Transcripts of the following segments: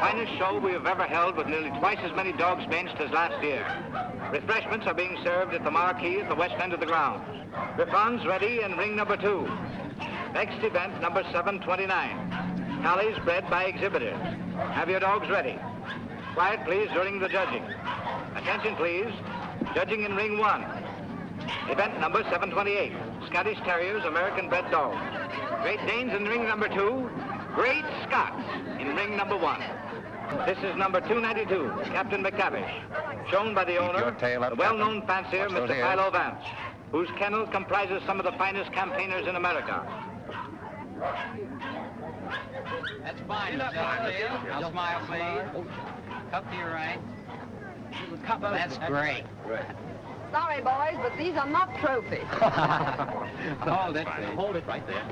finest show we have ever held with nearly twice as many dogs benched as last year. Refreshments are being served at the marquee at the west end of the grounds. Griffons ready in ring number 2. Next event, number 729. Collies bred by exhibitors. Have your dogs ready. Quiet, please, during the judging. Attention, please. Judging in ring 1. Event number 728. Scottish Terriers, American bred dogs. Great Danes in ring number 2. Great Scots in ring number 1. This is number 292, Captain McTavish, shown by the owner, the well-known fancier, Mr. Philo Vance, whose kennel comprises some of the finest campaigners in America. That's fine, I'll smile, please. Cup to your right. That's great. Sorry, boys, but these are not trophies. Hold it. Hold it right there.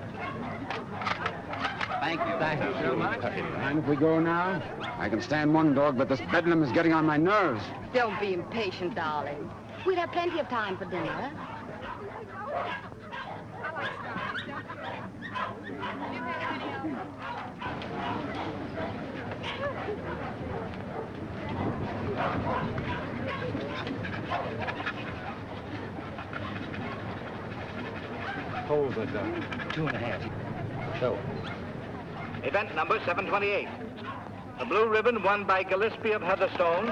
Thank you. Thank you so much. Mind if we go now? I can stand one dog, but this bedlam is getting on my nerves. Don't be impatient, darling. We'll have plenty of time for dinner. Hold it, 2.5. So. Event number 728. The blue ribbon won by Gillespie of Heatherstone.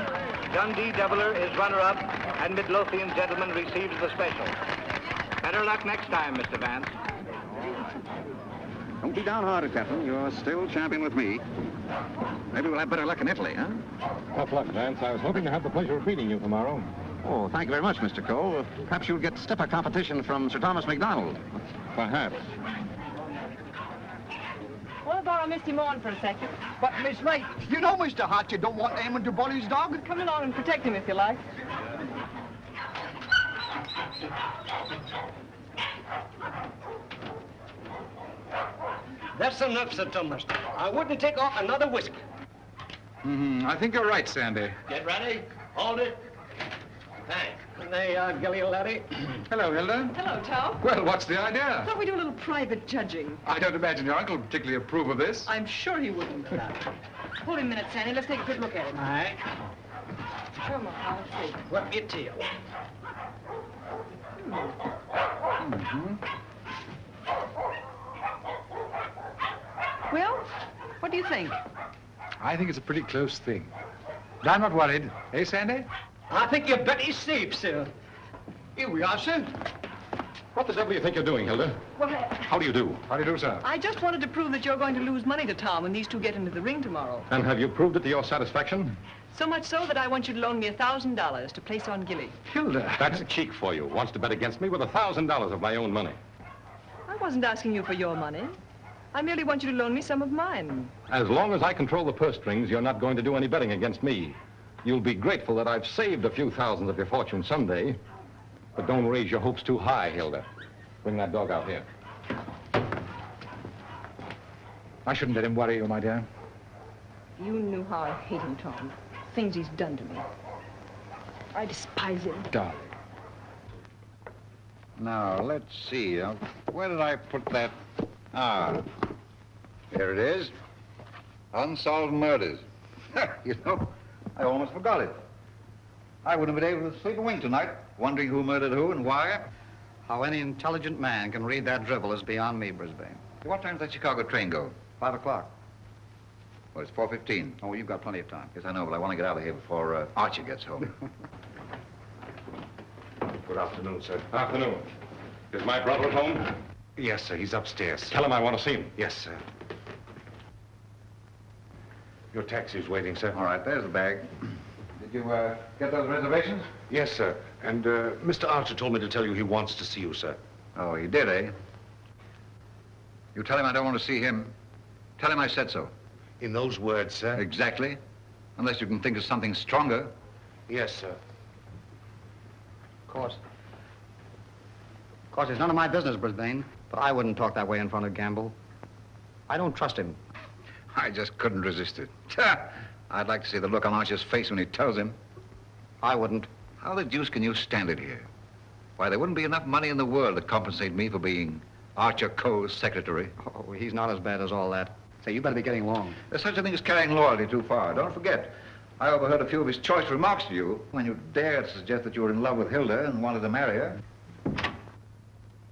John D. Deviler is runner-up, and Midlothian gentleman receives the special. Better luck next time, Mr. Vance. Don't be downhearted, Captain. You're still champion with me. Maybe we'll have better luck in Italy, huh? Tough luck, Vance. I was hoping to have the pleasure of meeting you tomorrow. Oh, thank you very much, Mr. Cole. Perhaps you'll get stiffer competition from Sir Thomas MacDonald. Perhaps. Want to borrow Misty Morn for a second? But, Miss Ray, you know, Mr. Hart, you don't want Eamon to bully his dog. Come along and protect him if you like. That's enough, Sir Thomas. I wouldn't take off another whiskey. I think you're right, Sandy. Get ready. Hold it. Thanks. There you are, Gilly, laddie. Hello, Hilda. Hello, Tom. Well, what's the idea? Thought we'd do a little private judging. I don't imagine your uncle would particularly approve of this. I'm sure he wouldn't. Hold him a minute, Sandy. Let's take a good look at him. All right. Come on, I'll see. Whip your tail. Well, what do you think? I think it's a pretty close thing. But I'm not worried. Eh, Sandy? I think you bet he's safe, sir. Here we are, sir. What the devil do you think you're doing, Hilda? Well, How do you do? How do you do, sir? I just wanted to prove that you're going to lose money to Tom when these two get into the ring tomorrow. And have you proved it to your satisfaction? So much so that I want you to loan me $1,000 to place on Gilly. Hilda. That's cheek for you. Wants to bet against me with $1,000 of my own money. I wasn't asking you for your money. I merely want you to loan me some of mine. As long as I control the purse strings, you're not going to do any betting against me. You'll be grateful that I've saved a few thousands of your fortune someday. But don't raise your hopes too high, Hilda. Bring that dog out here. I shouldn't let him worry you, my dear. You knew how I hate him, Tom. Things he's done to me. I despise him. Darling. Now, let's see. Where did I put that? Ah, here it is. Unsolved murders. You know, I almost forgot it. I wouldn't have been able to sleep a wink tonight, wondering who murdered who and why. How any intelligent man can read that drivel is beyond me, Brisbane. What time does that Chicago train go? 5 o'clock. Well, it's 4:15. Oh, you've got plenty of time. Yes, I know, but I want to get out of here before Archie gets home. Good afternoon, sir. Afternoon. Is my brother at home? Yes, sir. He's upstairs. Tell him I want to see him. Yes, sir. Your taxi's waiting, sir. All right, there's the bag. Did you get those reservations? Yes, sir. And Mr. Archer told me to tell you he wants to see you, sir. Oh, he did, eh? You tell him I don't want to see him. Tell him I said so. In those words, sir? Exactly. Unless you can think of something stronger. Yes, sir. Of course, it's none of my business, Brisbane. But I wouldn't talk that way in front of Gamble. I don't trust him. I just couldn't resist it. I'd like to see the look on Archer's face when he tells him. I wouldn't. How the deuce can you stand it here? Why, there wouldn't be enough money in the world to compensate me for being Archer Cole's secretary. Oh, he's not as bad as all that. Say, you better be getting along. There's such a thing as carrying loyalty too far. Don't forget, I overheard a few of his choice remarks to you when you dared suggest that you were in love with Hilda and wanted to marry her.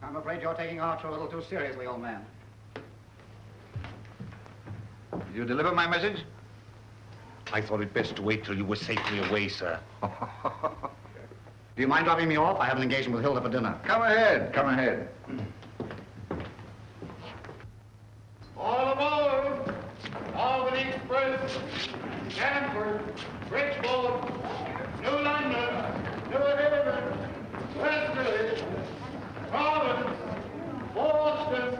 I'm afraid you're taking Archer a little too seriously, old man. Did you deliver my message? I thought it best to wait till you were safely away, sir. Do you mind dropping me off? I have an engagement with Hilda for dinner. Come ahead, come ahead. All aboard! Albany Express, Stanford, Bridgeport, New London, New Haven, Westerly, Providence, Boston.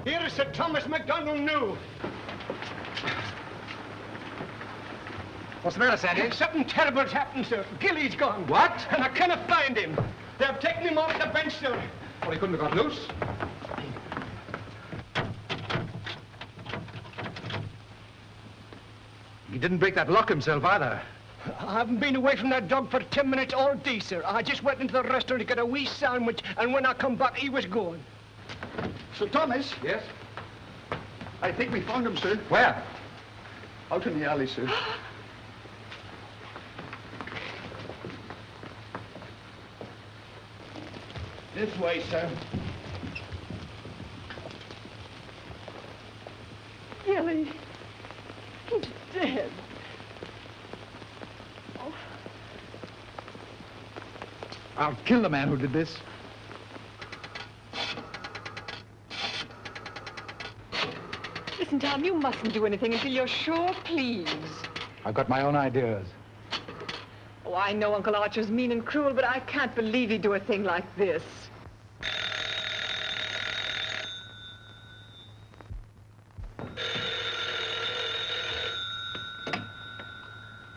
Here is Sir Thomas MacDonald New. What's the matter, Sandy? Something terrible's happened, sir. Gilly's gone. What? And I cannot find him. They've taken him off the bench, sir. Well, he couldn't have got loose. He didn't break that lock himself either. I haven't been away from that dog for 10 minutes all day, sir. I just went into the restaurant to get a wee sandwich, and when I come back, he was gone. Sir Thomas? Yes? I think we found him, sir. Where? Out in the alley, sir. This way, sir. Gilly, he's dead. Oh. I'll kill the man who did this. Listen, Tom, you mustn't do anything until you're sure, please. I've got my own ideas. Oh, I know Uncle Archer's mean and cruel, but I can't believe he'd do a thing like this.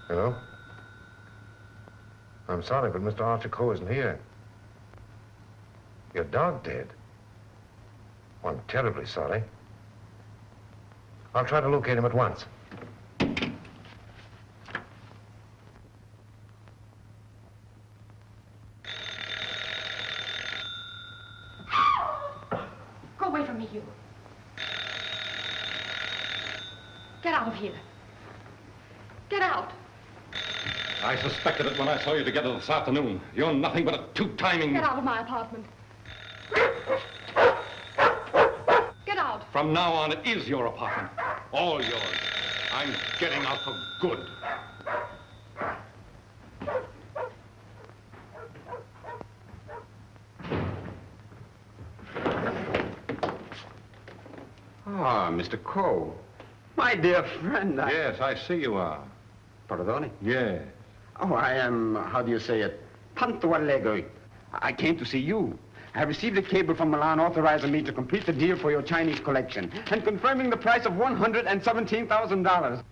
Hello? I'm sorry, but Mr. Archer Coe isn't here. Your dog dead? Well, I'm terribly sorry. I'll try to locate him at once. Go away from me, you. Get out of here. Get out. I suspected it when I saw you together this afternoon. You're nothing but a two-timing... Get out of my apartment. Get out. From now on, it is your apartment. All yours. I'm getting out for good. Ah, Mr. Coe. My dear friend, Yes, I see you are. Pardon? Yes. Oh, I am, how do you say it, tanto allegro. I came to see you. I have received a cable from Milan authorizing me to complete the deal for your Chinese collection and confirming the price of $117,000.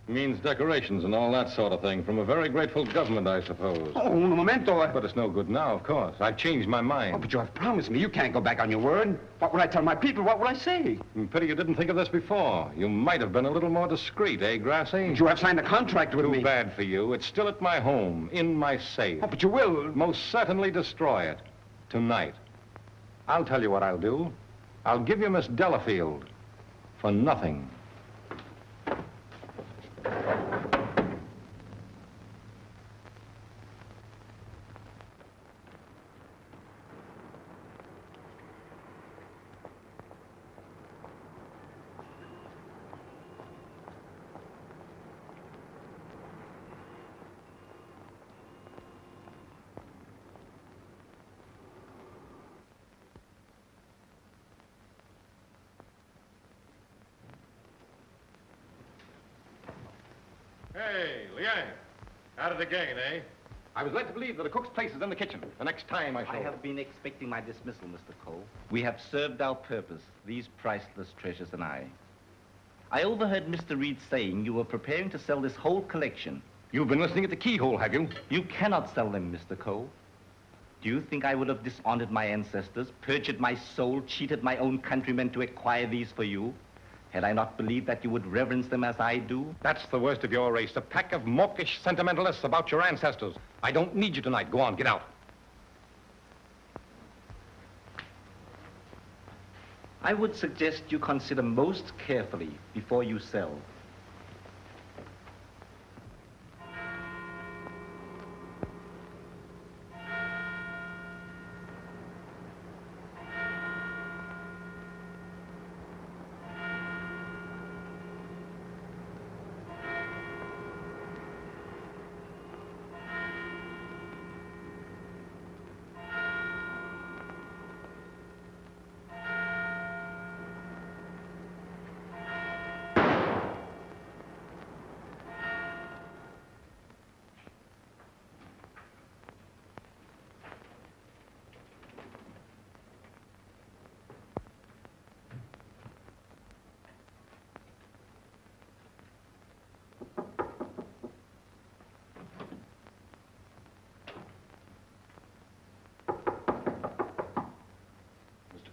Means decorations and all that sort of thing from a very grateful government, I suppose. Oh, un momento. But it's no good now, of course. I've changed my mind. Oh, but you have promised me. You can't go back on your word. What will I tell my people? What will I say? Pity you didn't think of this before. You might have been a little more discreet, eh, Grassy? But you have signed a contract with me. Too bad for you. It's still at my home, in my safe. Oh, but you will. Most certainly destroy it. Tonight. I'll tell you what I'll do. I'll give you Miss Delafield for nothing. Hey, Liang. At it again, eh? I was led to believe that the cook's place is in the kitchen. The next time I shall... I have been expecting my dismissal, Mr. Cole. We have served our purpose, these priceless treasures and I. I overheard Mr. Reed saying you were preparing to sell this whole collection. You've been listening at the keyhole, have you? You cannot sell them, Mr. Cole. Do you think I would have dishonored my ancestors, perjured my soul, cheated my own countrymen to acquire these for you? Had I not believed that you would reverence them as I do? That's the worst of your race, a pack of mawkish sentimentalists about your ancestors. I don't need you tonight. Go on, get out. I would suggest you consider most carefully before you sell.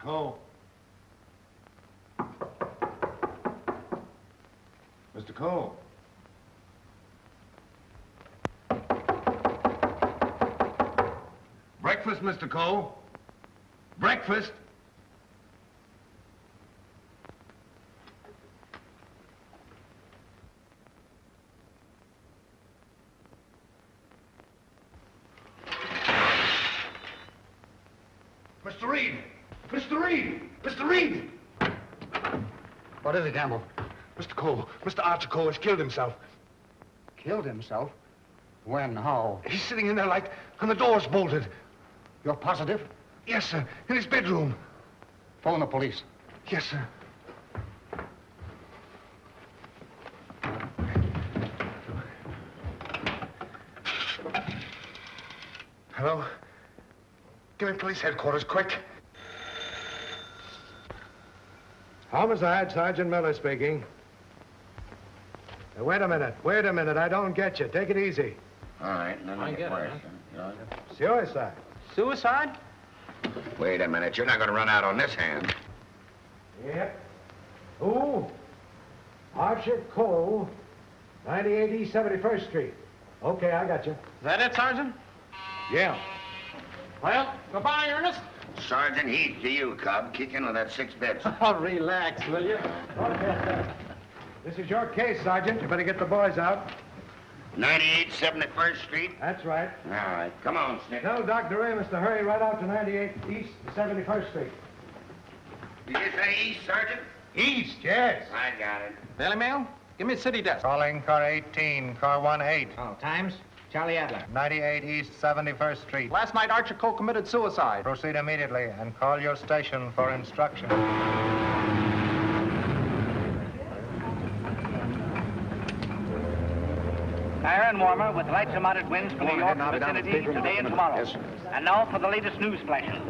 Cole. Mr. Cole. Breakfast, Mr. Cole. Breakfast. Mr. Reed! Mr. Reed! Mr. Reed! What is it, Gamble? Mr. Cole, Mr. Archer Cole has killed himself. Killed himself? When? How? He's sitting in there like, and the door's bolted. You're positive? Yes, sir. In his bedroom. Phone the police. Yes, sir. Hello? Give me police headquarters, quick. Homicide, Sergeant Miller speaking. Now, wait a minute, I don't get you. Take it easy. All right, let me get worse. Suicide. Suicide? Wait a minute, you're not going to run out on this hand. Yep. Who? Archer Cole, 98 East 71st Street. Okay, I got you. Is that it, Sergeant? Yeah. Well, goodbye, Ernest. Sergeant, heed to you, Cub. Kick in with that 6 bits. Oh, relax, will you? This is your case, Sergeant. You better get the boys out. 98 71st Street? That's right. All right, come on, Snick. Tell Dr. Amos to hurry right out to 98 East 71st Street. Did you say east, Sergeant? East, yes. I got it. Daily Mail? Give me a city desk. Calling car 18, car 18. Oh, times? Charlie Adler. 98 East 71st Street. Last night, Archer Cole committed suicide. Proceed immediately and call your station for instruction. Iron warmer with lights and moderate winds for New York vicinity today and tomorrow. Yes, sir. And now for the latest news flashes.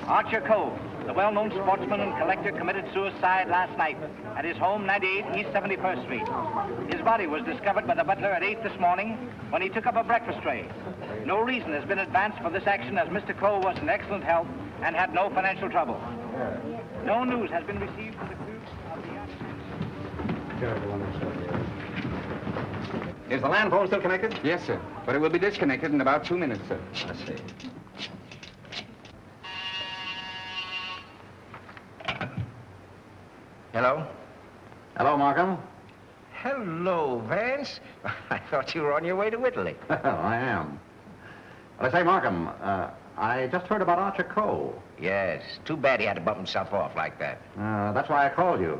Archer Cole, the well-known sportsman and collector, committed suicide last night at his home, 98 East 71st Street. His body was discovered by the butler at 8 this morning when he took up a breakfast tray. No reason has been advanced for this action as Mr. Cole was in excellent health and had no financial trouble. No news has been received for the crew of the... Is the land phone still connected? Yes, sir. But it will be disconnected in about 2 minutes, sir. I see. Hello? Hello, Markham. Hello, Vance. I thought you were on your way to Italy. I am. Well, I say, Markham, I just heard about Archer Cole. Yes. Too bad he had to bump himself off like that. That's why I called you.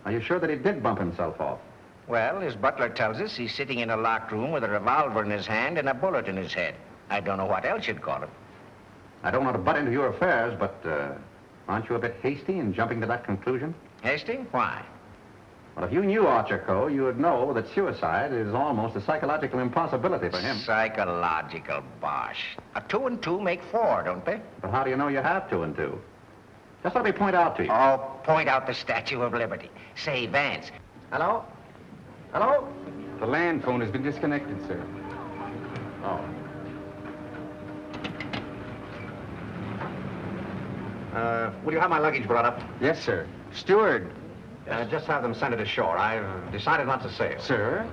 Are you sure that he did bump himself off? Well, his butler tells us he's sitting in a locked room with a revolver in his hand and a bullet in his head. I don't know what else you'd call him. I don't want to butt into your affairs, but aren't you a bit hasty in jumping to that conclusion? Hasty? Why? Well, if you knew Archer Cole, you would know that suicide is almost a psychological impossibility for him. Psychological bosh. 2 and 2 make 4, don't they? But how do you know you have 2 and 2? Just let me point out to you. Oh, point out the Statue of Liberty. Say, Vance. Hello? Hello? The land phone has been disconnected, sir. Oh. Will you have my luggage brought up? Yes, sir. Steward, Just have them send it ashore. I've decided not to sail. Sir?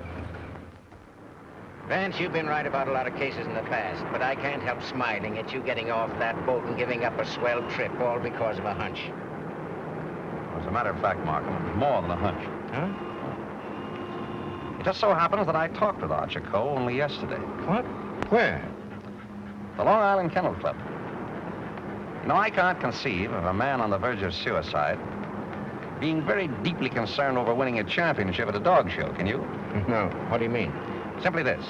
Vance, you've been right about a lot of cases in the past, but I can't help smiling at you getting off that boat and giving up a swell trip all because of a hunch. As a matter of fact, Markham, it was more than a hunch. Huh? It just so happens that I talked with Archival only yesterday. What? Where? The Long Island Kennel Club. You know, I can't conceive of a man on the verge of suicide being very deeply concerned over winning a championship at a dog show, can you? No. What do you mean? Simply this.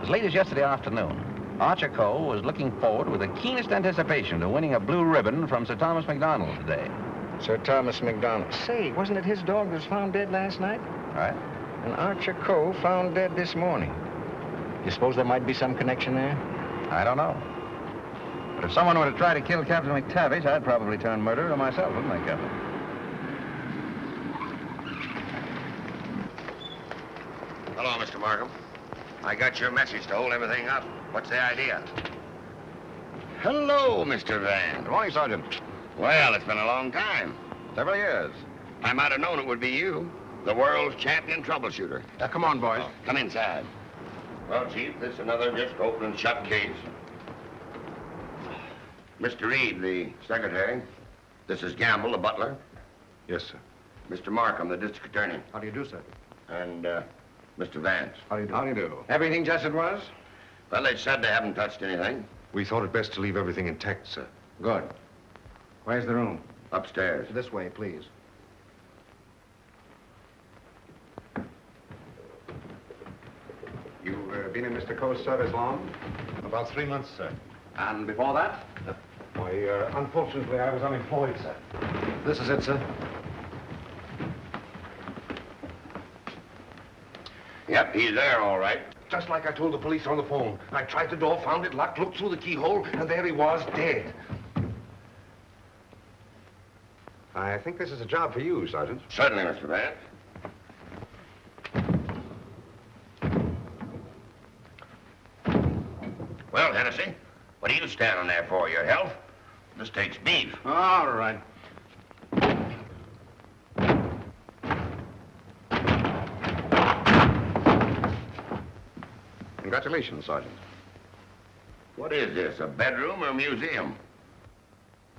As late as yesterday afternoon, Archival was looking forward with the keenest anticipation to winning a blue ribbon from Sir Thomas MacDonald today. Sir Thomas MacDonald. Say, wasn't it his dog that was found dead last night? Right. And Archival found dead this morning. You suppose there might be some connection there? I don't know. But if someone were to try to kill Captain McTavish, I'd probably turn murderer myself, wouldn't I, Captain? Hello, Mr. Markham. I got your message to hold everything up. What's the idea? Hello, Mr. Van. Good morning, Sergeant. Well, it's been a long time. Several years. I might have known it would be you, the world's champion troubleshooter. Come on, boys. Come inside. Well, Chief, this is another just open and shut case. Mr. Reed, the secretary. This is Gamble, the butler. Yes, sir. Mr. Markham, the district attorney. How do you do, sir? And, Mr. Vance. How do you do? How do you do? Everything just as it was? Well, they said they haven't touched anything. We thought it best to leave everything intact, sir. Good. Where's the room? Upstairs. This way, please. You've been in Mr. Coe's service long? About 3 months, sir. And before that? Why, unfortunately, I was unemployed, sir. This is it, sir. Yep, he's there, all right. Just like I told the police on the phone. I tried the door, found it locked, looked through the keyhole, and there he was, dead. I think this is a job for you, Sergeant. Certainly, Mr. Vance. Well, Hennessy, what are you standing there for? Your health? This takes beef. All right. Congratulations, Sergeant. What is this, a bedroom or a museum?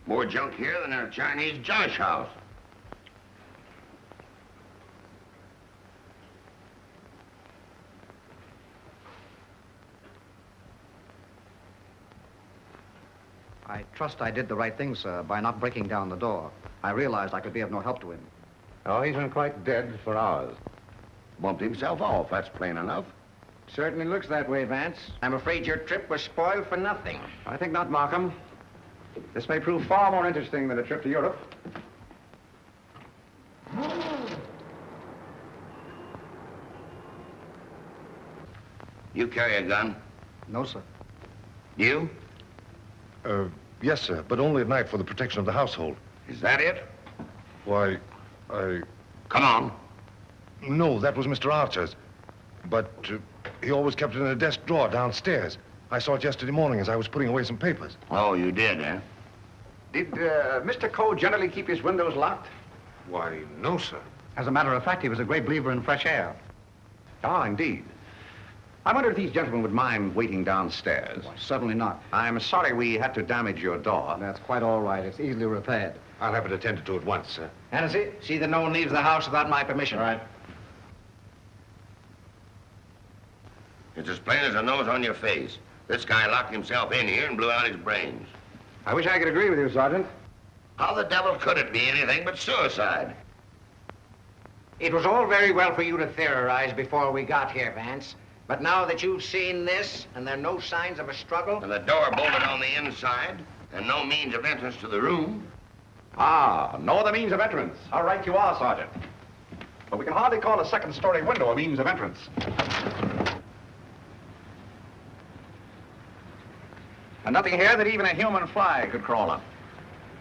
More junk here than in a Chinese josh house. I trust I did the right thing, sir, by not breaking down the door. I realized I could be of no help to him. Oh, he's been quite dead for hours. Bumped himself off, that's plain enough. Certainly looks that way, Vance. I'm afraid your trip was spoiled for nothing. I think not, Markham. This may prove far more interesting than a trip to Europe. You carry a gun? No, sir. You? Yes, sir, but only at night for the protection of the household. Is that it? Why, Come on. No, that was Mr. Archer's. But he always kept it in a desk drawer downstairs. I saw it yesterday morning as I was putting away some papers. Oh, you did, eh? Did Mr. Coe generally keep his windows locked? Why, no, sir. As a matter of fact, he was a great believer in fresh air. Ah, indeed. I wonder if these gentlemen would mind waiting downstairs. Why, certainly not. I'm sorry we had to damage your door. That's quite all right. It's easily repaired. I'll have it attended to at once, sir. Hennessy, see that no one leaves the house without my permission. All right. It's as plain as a nose on your face. This guy locked himself in here and blew out his brains. I wish I could agree with you, Sergeant. How the devil could it be anything but suicide? It was all very well for you to theorize before we got here, Vance. But now that you've seen this, and there are no signs of a struggle... And the door bolted on the inside, and no means of entrance to the room. Ah, no other means of entrance. How right you are, Sergeant. But we can hardly call a second-story window a means of entrance. And nothing here that even a human fly could crawl on.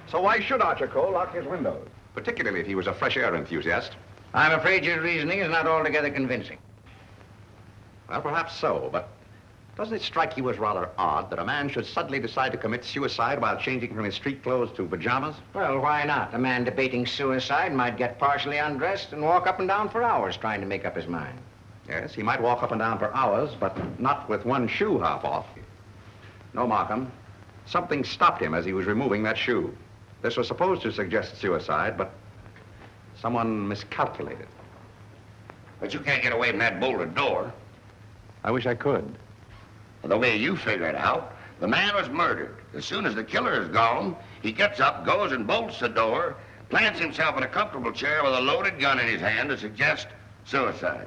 So why should Archer Coe lock his windows? Particularly if he was a fresh air enthusiast. I'm afraid your reasoning is not altogether convincing. Well, perhaps so, but Doesn't it strike you as rather odd that a man should suddenly decide to commit suicide while changing from his street clothes to pajamas? Well, why not? A man debating suicide might get partially undressed and walk up and down for hours trying to make up his mind. Yes, he might walk up and down for hours, but not with one shoe half off. No, Markham. Something stopped him as he was removing that shoe. This was supposed to suggest suicide, but someone miscalculated. But you can't get away from that bolted door. I wish I could. The way you figure it out, the man was murdered. As soon as the killer is gone, he gets up, goes and bolts the door, plants himself in a comfortable chair with a loaded gun in his hand to suggest suicide.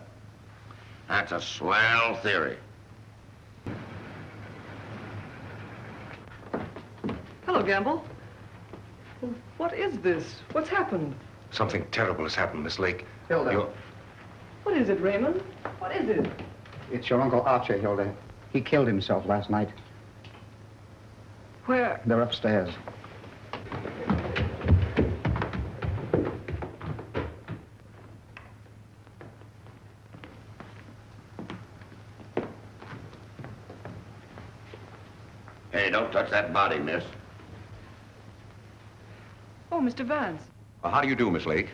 That's a swell theory. Hello, Gamble. What is this? What's happened? Something terrible has happened, Miss Lake. Hilda. What is it, Raymond? What is it? It's your Uncle Archer, Hilda. He killed himself last night. Where? They're upstairs. Hey, don't touch that body, miss. Oh, Mr. Vance. Well, how do you do, Miss Lake?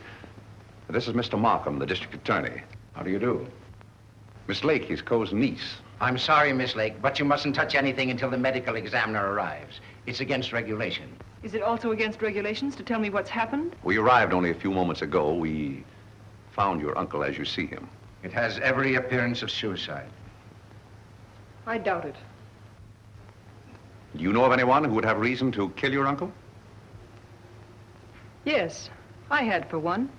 This is Mr. Markham, the district attorney. How do you do? Miss Lake, he's Coe's niece. I'm sorry, Miss Lake, but you mustn't touch anything until the medical examiner arrives. It's against regulation. Is it also against regulations to tell me what's happened? We arrived only a few moments ago. We found your uncle as you see him. It has every appearance of suicide. I doubt it. Do you know of anyone who would have reason to kill your uncle? Yes, I had for one.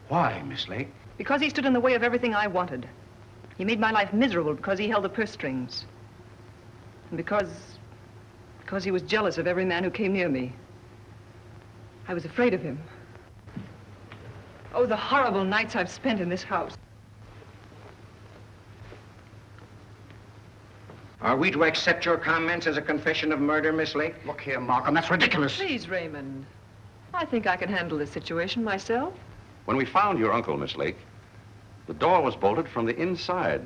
Why, Miss Lake? Because he stood in the way of everything I wanted. He made my life miserable because he held the purse strings. And because he was jealous of every man who came near me. I was afraid of him. Oh, the horrible nights I've spent in this house. Are we to accept your comments as a confession of murder, Miss Lake? Look here, Markham, that's ridiculous. Please, Raymond. I think I can handle this situation myself. When we found your uncle, Miss Lake, the door was bolted from the inside.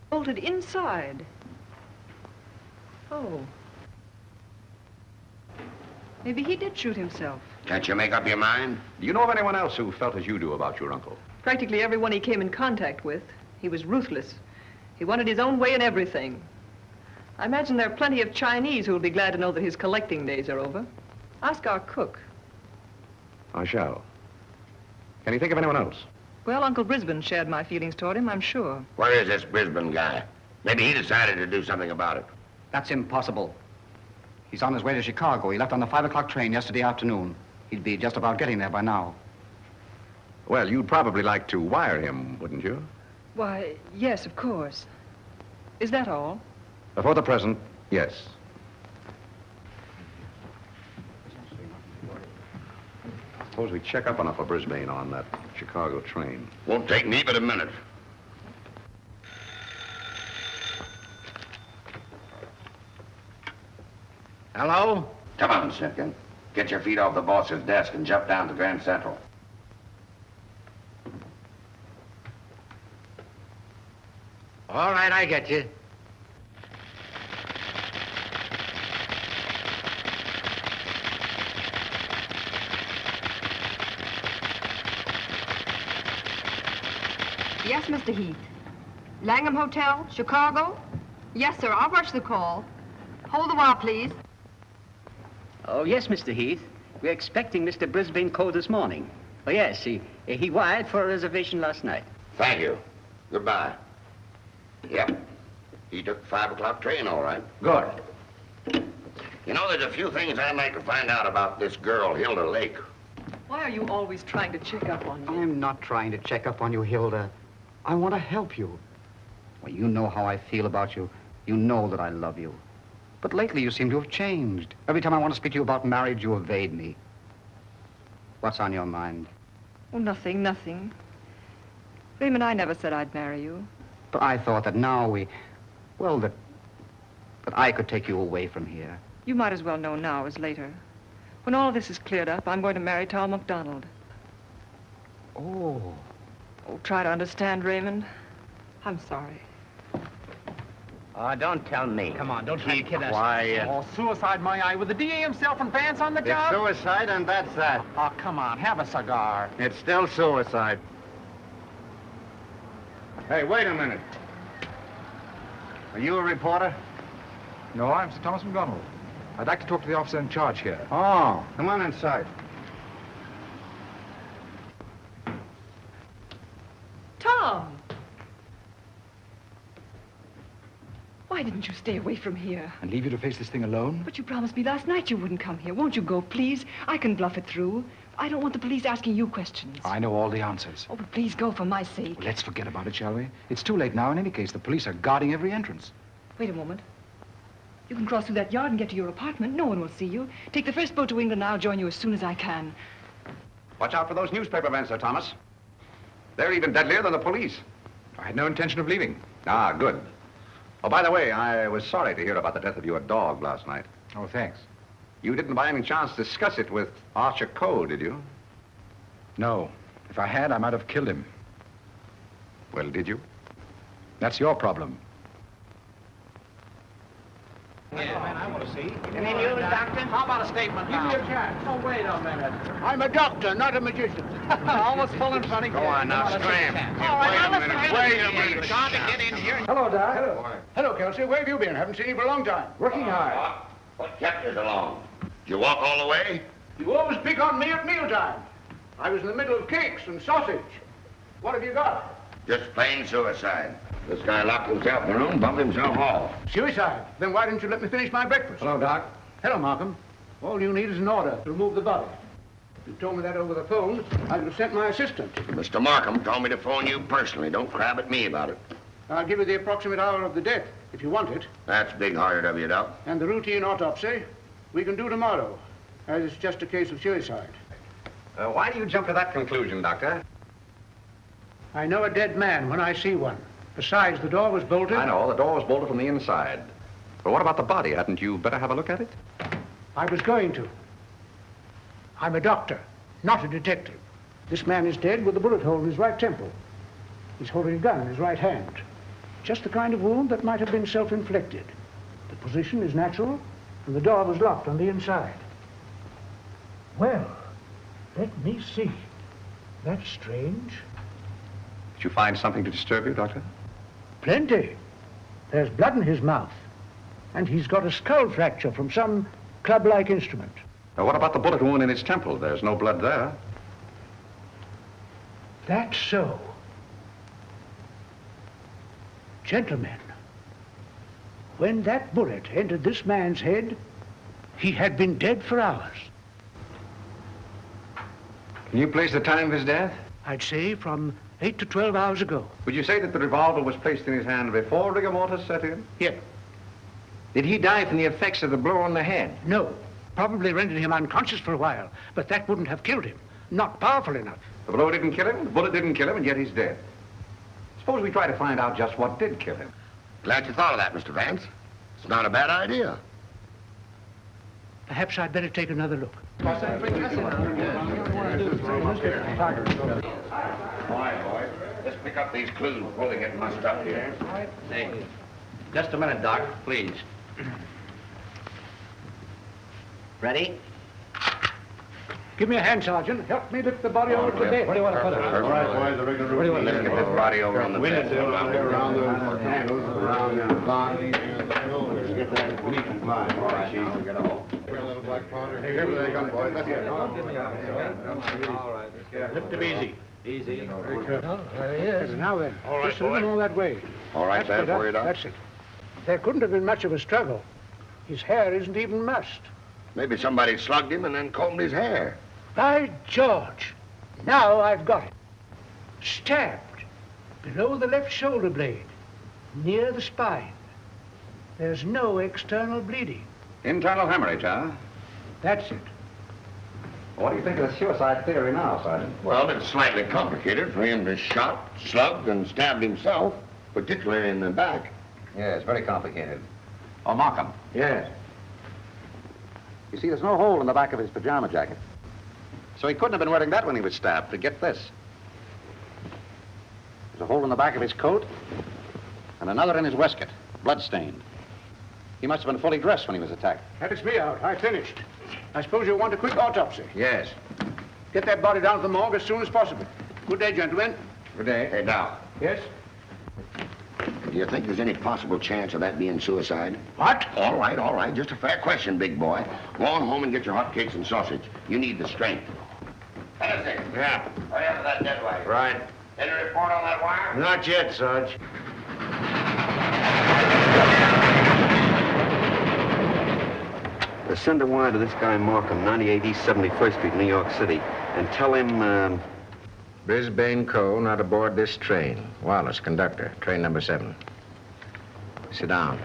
Bolted inside? Oh. Maybe he did shoot himself. Can't you make up your mind? Do you know of anyone else who felt as you do about your uncle? Practically everyone he came in contact with. He was ruthless. He wanted his own way in everything. I imagine there are plenty of Chinese who will be glad to know that his collecting days are over. Ask our cook. I shall. Can you think of anyone else? Well, Uncle Brisbane shared my feelings toward him, I'm sure. Where is this Brisbane guy? Maybe he decided to do something about it. That's impossible. He's on his way to Chicago. He left on the 5 o'clock train yesterday afternoon. He'd be just about getting there by now. Well, you'd probably like to wire him, wouldn't you? Why, yes, of course. Is that all? For the present, yes. Suppose we check up on Uncle Brisbane on that Chicago train. Won't take me but a minute. Hello? Come on, Simpkin. Get your feet off the boss's desk and jump down to Grand Central. All right, I get you. Yes, Mr. Heath. Langham Hotel, Chicago? Yes, sir. I'll rush the call. Hold the while, please. Oh, yes, Mr. Heath. We're expecting Mr. Brisbane Cole this morning. Oh, yes, he wired for a reservation last night. Thank you. Goodbye. Yep. He took the 5 o'clock train, all right. Good. You know, there's a few things I'd like to find out about this girl, Hilda Lake. Why are you always trying to check up on me? I'm not trying to check up on you, Hilda. I want to help you. Well, you know how I feel about you. You know that I love you. But lately you seem to have changed. Every time I want to speak to you about marriage, you evade me. What's on your mind? Oh, nothing, nothing. Raymond, I never said I'd marry you. But I thought that now that I could take you away from here. You might as well know now as later. When all this is cleared up, I'm going to marry Tom McDonald. Oh. Oh, try to understand, Raymond. I'm sorry. Oh, don't tell me. Come on, don't try to kid us. Quiet. Oh, suicide, my eye, with the DA himself and Vance on the job? It's suicide, and that's that. Oh, come on, have a cigar. It's still suicide. Hey, wait a minute. Are you a reporter? No, I'm Sir Thomas McDonald. I'd like to talk to the officer in charge here. Oh, come on inside. Tom! Why didn't you stay away from here? And leave you to face this thing alone? But you promised me last night you wouldn't come here. Won't you go, please? I can bluff it through. I don't want the police asking you questions. I know all the answers. Oh, but please go for my sake. Well, let's forget about it, shall we? It's too late now in any case. The police are guarding every entrance. Wait a moment. You can cross through that yard and get to your apartment. No one will see you. Take the first boat to England and I'll join you as soon as I can. Watch out for those newspaper men, Sir Thomas. They're even deadlier than the police. I had no intention of leaving. Ah, good. Oh, by the way, I was sorry to hear about the death of your dog last night. Oh, thanks. You didn't by any chance discuss it with Archer Cole, did you? No. If I had, I might have killed him. Well, did you? That's your problem. I want to see. Any news, Doctor? How about a statement Give now? me a chance. Oh, wait a minute. I'm a doctor, not a magician. Almost full and funny. Go on now, scram. All right, now let's Wait a minute. Got to get in here. Hello, Doc. Hello. Hello, Kelsey. Where have you been? Haven't seen you for a long time. Working hard. What kept you so long? Did you walk all the way? You always pick on me at mealtime. I was in the middle of cakes and sausage. What have you got? Just plain suicide. This guy locked himself in the room, bumped himself off. Suicide. Then why didn't you let me finish my breakfast? Hello, Doc. Hello, Markham. All you need is an order to remove the body. If you told me that over the phone, I would have sent my assistant. Mr. Markham told me to phone you personally. Don't crab at me about it. I'll give you the approximate hour of the death, if you want it. That's big-hearted of you, Doc. And the routine autopsy, we can do tomorrow, as it's just a case of suicide. Why do you jump to that conclusion, Doctor? I know a dead man when I see one. Besides, the door was bolted. I know, the door was bolted from the inside. But what about the body? Hadn't you better have a look at it? I was going to. I'm a doctor, not a detective. This man is dead with a bullet hole in his right temple. He's holding a gun in his right hand. Just the kind of wound that might have been self-inflicted. The position is natural, and the door was locked on the inside. Well, let me see. That's strange. Did you find something to disturb you, Doctor? Plenty. There's blood in his mouth, and he's got a skull fracture from some club-like instrument. Now, what about the bullet wound in his temple? There's no blood there. That's so. Gentlemen, when that bullet entered this man's head, he had been dead for hours. Can you place the time of his death? I'd say from 8 to 12 hours ago. Would you say that the revolver was placed in his hand before rigor mortis set in? Yes. Did he die from the effects of the blow on the head? No. Probably rendered him unconscious for a while, but that wouldn't have killed him. Not powerful enough. The blow didn't kill him, the bullet didn't kill him, and yet he's dead. Suppose we try to find out just what did kill him. Glad you thought of that, Mr. Vance. It's not a bad idea. Perhaps I'd better take another look. All right, boys. Let's pick up these clues before they get mussed up here. Hey, just a minute, Doc, please. Ready? Give me a hand, Sergeant. Help me lift the body over to the bed. Where do you want to put it? All right, boys, the rigor room. Let's get this body over on the bed. Around the handles, around the line. Get that. We need to fly. All right, Chief. Get all. Little black powder. Hey, here they come, boys. Let's get it. All right. Lift him easy. Easy. There he is. Now then, All right, just a little more that way. All right, That's bad for you, Doc. That's it. There couldn't have been much of a struggle. His hair isn't even mussed. Maybe somebody slugged him and then combed his hair. By George, now I've got it. Stabbed below the left shoulder blade, near the spine. There's no external bleeding. Internal hemorrhage, huh? That's it. What do you think of the suicide theory now, Sergeant? Well, it's slightly complicated for him to shot, slugged, and stabbed himself, particularly in the back. Yeah, it's very complicated. Oh, Markham. Yes. You see, there's no hole in the back of his pajama jacket. So he couldn't have been wearing that when he was stabbed. But get this. There's a hole in the back of his coat and another in his waistcoat. bloodstained. He must have been fully dressed when he was attacked. That is me out. I finished. I suppose you'll want a quick autopsy. Yes. Get that body down to the morgue as soon as possible. Good day, gentlemen. Good day. Hey, now, Yes? do you think there's any possible chance of that being suicide? What? All right. Just a fair question, big boy. Go on home and get your hotcakes and sausage. You need the strength. Hennessy. Yeah. Hurry up with that dead wire. Right. Any report on that wire? Not yet, Sarge. Send a wire to this guy Markham, 98 East 71st Street, New York City, and tell him, Brisbane Cole not aboard this train. Wallace, conductor, train number 7. Sit down.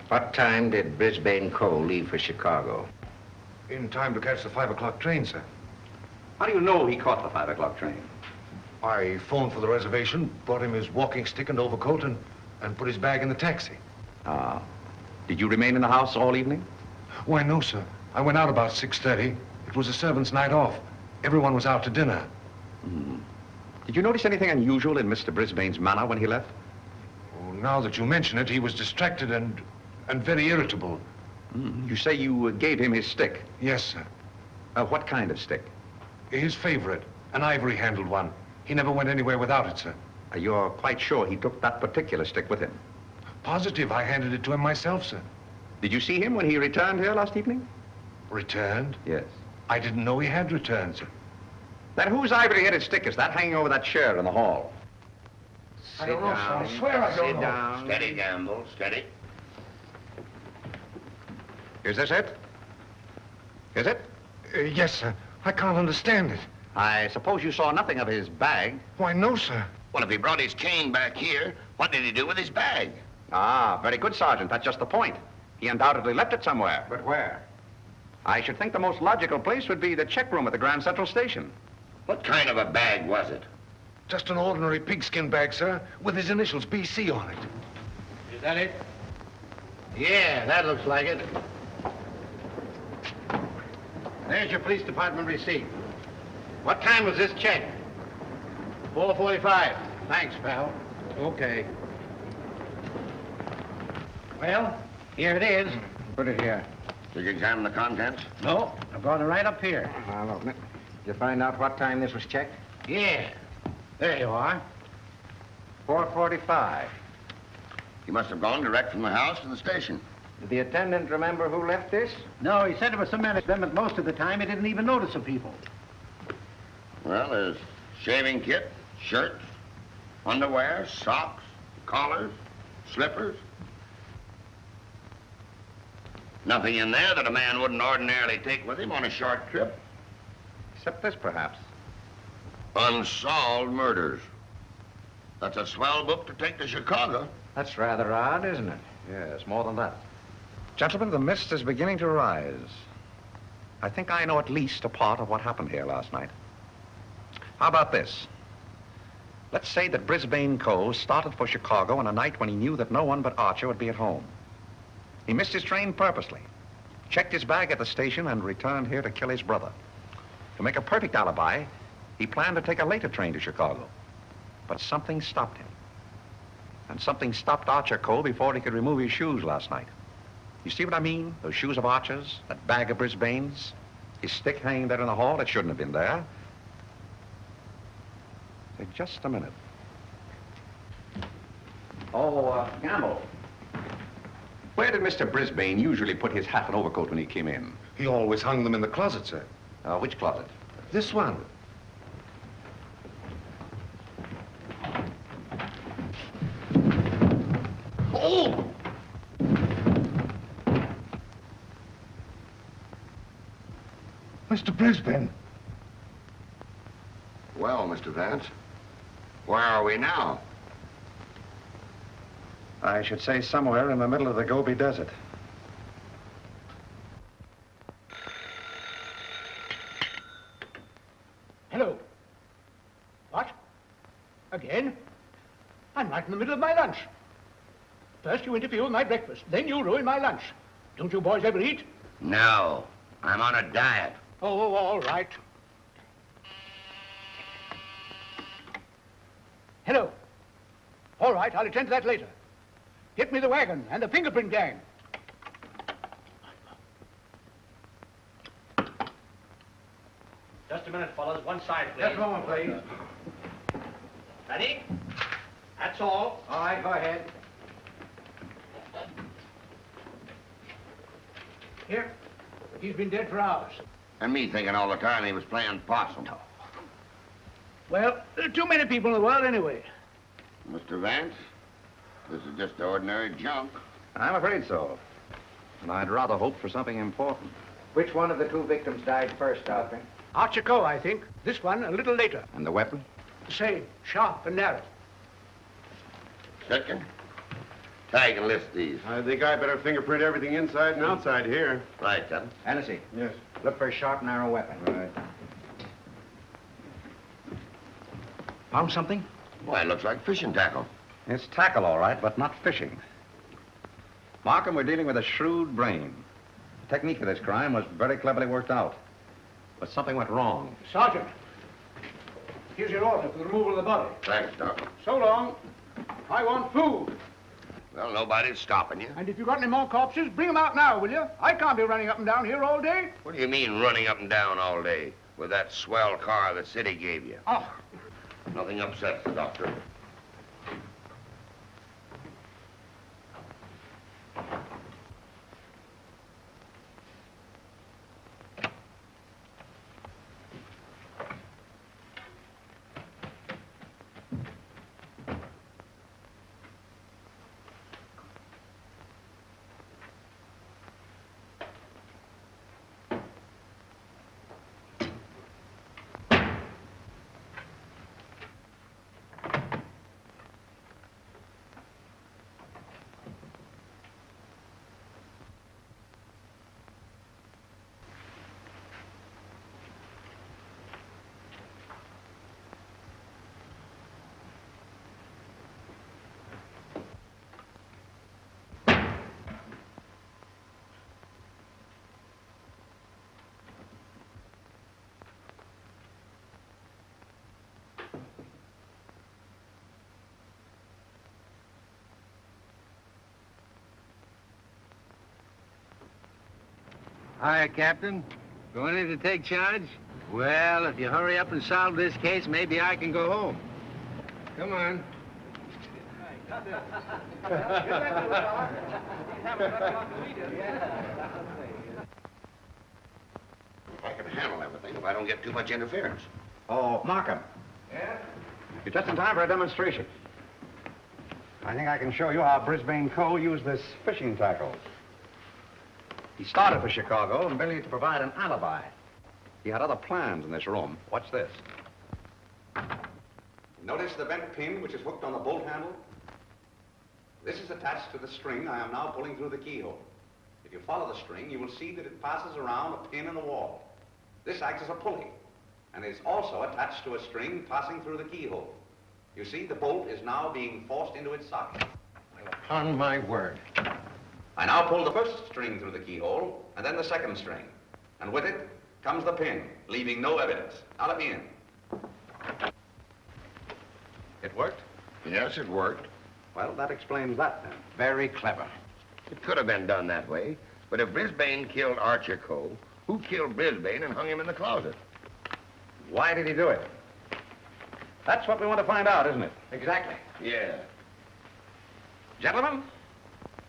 What time did Brisbane Cole leave for Chicago? In time to catch the 5 o'clock train, sir. how do you know he caught the 5 o'clock train? I phoned for the reservation, brought him his walking stick and overcoat, and put his bag in the taxi. Ah. Did you remain in the house all evening? Why, no, sir. I went out about 6:30. It was a servant's night off. Everyone was out to dinner. Did you notice anything unusual in Mr. Brisbane's manner when he left? Oh, now that you mention it, he was distracted and very irritable. You say you gave him his stick? Yes, sir. What kind of stick? His favorite, an ivory-handled one. He never went anywhere without it, sir. You're quite sure he took that particular stick with him? Positive. I handed it to him myself, sir. Did you see him when he returned here last evening? Returned? Yes. I didn't know he had returned, sir. Then whose ivory-headed stick is that hanging over that chair in the hall? I don't know, sir. I swear I don't know. Sit down. Steady, Gamble. Steady. Is this it? Is it? Yes, sir. I can't understand it. I suppose you saw nothing of his bag. Why, no, sir. Well, if he brought his cane back here, what did he do with his bag? Ah, very good, Sergeant. That's just the point. He undoubtedly left it somewhere. But where? I should think the most logical place would be the check room at the Grand Central Station. What kind of a bag was it? Just an ordinary pigskin bag, sir, with his initials BC on it. Is that it? Yeah, that looks like it. There's your police department receipt. What time was this check? 4:45. Thanks, pal. Okay. Well, here it is. Put it here. Did you examine the contents? No, I brought it right up here. I'll open it. Did you find out what time this was checked? Yeah. There you are. 4:45. He must have gone direct from the house to the station. Did the attendant remember who left this? No, he said there was some men at them, but most of the time he didn't even notice the people. Well, there's shaving kit, shirts, underwear, socks, collars, slippers. Nothing in there that a man wouldn't ordinarily take with him on a short trip. Except this, perhaps. Unsolved murders. That's a swell book to take to Chicago. That's rather odd, isn't it? Yes, more than that. Gentlemen, the mist is beginning to rise. I think I know at least a part of what happened here last night. How about this? Let's say that Brisbane Cole started for Chicago on a night when he knew that no one but Archer would be at home. He missed his train purposely, checked his bag at the station, and returned here to kill his brother. To make a perfect alibi, he planned to take a later train to Chicago. But something stopped him. And something stopped Archer Cole before he could remove his shoes last night. You see what I mean? Those shoes of Archer's, that bag of Brisbane's, his stick hanging there in the hall, it shouldn't have been there. Say, just a minute. Oh, Gamble. Where did Mr. Brisbane usually put his hat and overcoat when he came in? He always hung them in the closet, sir. Which closet? This one. Oh! Mr. Brisbane. Well, Mr. Vance, where are we now? I should say somewhere in the middle of the Gobi Desert. Hello. What? Again? I'm right in the middle of my lunch. First you interfere with my breakfast, then you ruin my lunch. Don't you boys ever eat? No, I'm on a diet. Oh, all right. Hello. All right, I'll attend to that later. Get me the wagon and the fingerprint gang. Just a minute, fellas. One side, please. Just a moment, please. Ready? That's all. All right, go ahead. Here. He's been dead for hours. And me thinking all the time he was playing possum. Well, there are too many people in the world anyway. Mr. Vance, this is just ordinary junk. I'm afraid so. And I'd rather hope for something important. Which one of the two victims died first, Alfred? Archival, I think. This one a little later. And the weapon? The same, sharp and narrow. Second, tag and list these. I think I better fingerprint everything inside and outside here. Right, Captain. Hennessy. Yes. Look for a sharp, narrow weapon. Right. Found something? Why, it looks like fishing tackle. It's tackle, all right, but not fishing. Markham, we're dealing with a shrewd brain. The technique of this crime was very cleverly worked out. But something went wrong. Sergeant, here's your order for the removal of the body. Thanks, Doc. So long. I want food. Well, nobody's stopping you. And if you've got any more corpses, bring them out now, will you? I can't be running up and down here all day. What do you mean running up and down all day with that swell car the city gave you? Oh. Nothing upsets the doctor. Hiya, Captain. Going in to take charge? Well, if you hurry up and solve this case, maybe I can go home. Come on. I can handle everything if I don't get too much interference. Oh, Markham. Yeah? You're just in time for a demonstration. I think I can show you how Brisbane Cole used this fishing tackle. He started for Chicago and merely to provide an alibi. He had other plans in this room. Watch this. Notice the bent pin which is hooked on the bolt handle? This is attached to the string I am now pulling through the keyhole. If you follow the string, you will see that it passes around a pin in the wall. This acts as a pulley, and is also attached to a string passing through the keyhole. You see, the bolt is now being forced into its socket. Well, upon my word. I now pull the first string through the keyhole, and then the second string. And with it comes the pin, leaving no evidence. Now let me in. It worked? Yes, it worked. Well, that explains that, then. Very clever. It could have been done that way, but if Brisbane killed Archer Cole, who killed Brisbane and hung him in the closet? Why did he do it? That's what we want to find out, isn't it? Exactly. Yeah. Gentlemen,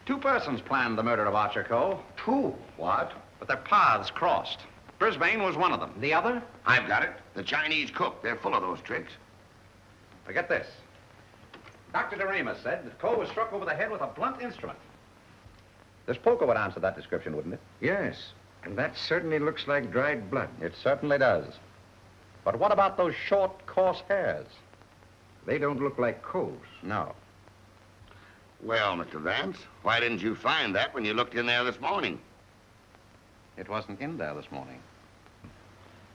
two persons planned the murder of Archer Cole. Two? What? But their paths crossed. Brisbane was one of them. The other? I've got it. The Chinese cook. They're full of those tricks. Forget this. Dr. DeRamus said that Cole was struck over the head with a blunt instrument. This poker would answer that description, wouldn't it? Yes, and that certainly looks like dried blood. It certainly does. But what about those short, coarse hairs? They don't look like Cole's. No. Well, Mr. Vance, why didn't you find that when you looked in there this morning? It wasn't in there this morning.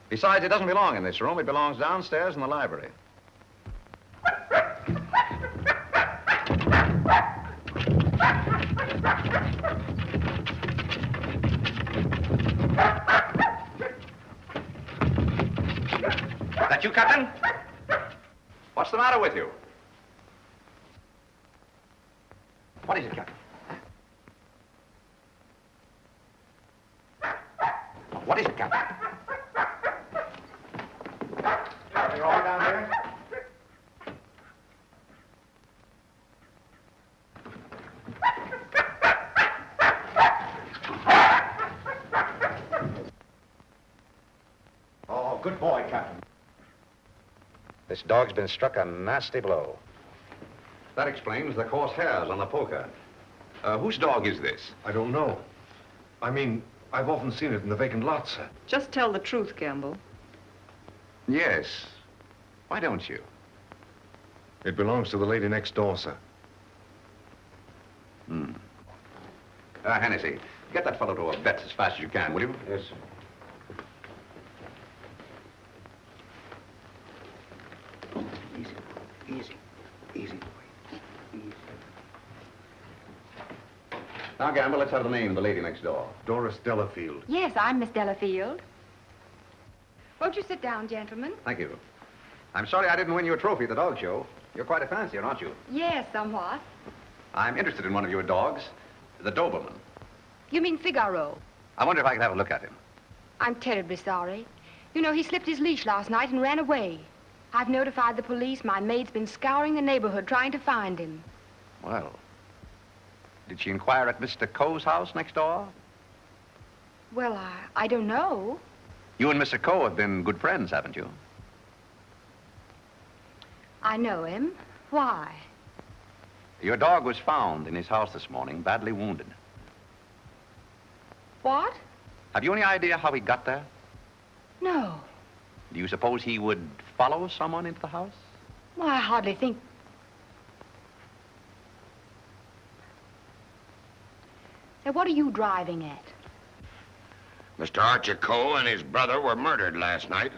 Besides, it doesn't belong in this room. It belongs downstairs in the library. That you, Captain? What's the matter with you? What is it, Captain? What is it, Captain? You're all down here? Oh, good boy, Captain. This dog's been struck a nasty blow. That explains the coarse hairs on the poker. Whose dog is this? I don't know. I mean, I've often seen it in the vacant lot, sir. Just tell the truth, Campbell. Yes. Why don't you? It belongs to the lady next door, sir. Hmm. Hennessy, get that fellow to a vet as fast as you can, will you? Yes, sir. Easy. Now, Gamble, let's have the name of the lady next door. Doris Delafield. Yes, I'm Miss Delafield. Won't you sit down, gentlemen? Thank you. I'm sorry I didn't win you a trophy at the dog show. You're quite a fancier, aren't you? Yes, somewhat. I'm interested in one of your dogs, the Doberman. You mean Figaro? I wonder if I could have a look at him. I'm terribly sorry. You know, he slipped his leash last night and ran away. I've notified the police. My maid's been scouring the neighborhood trying to find him. Well, did she inquire at Mr. Coe's house next door? Well, I don't know. You and Mr. Coe have been good friends, haven't you? I know him. Why? Your dog was found in his house this morning, badly wounded. What? Have you any idea how he got there? No. Do you suppose he would follow someone into the house? Well, I hardly think... Say, what are you driving at? Mr. Archie Coe and his brother were murdered last night.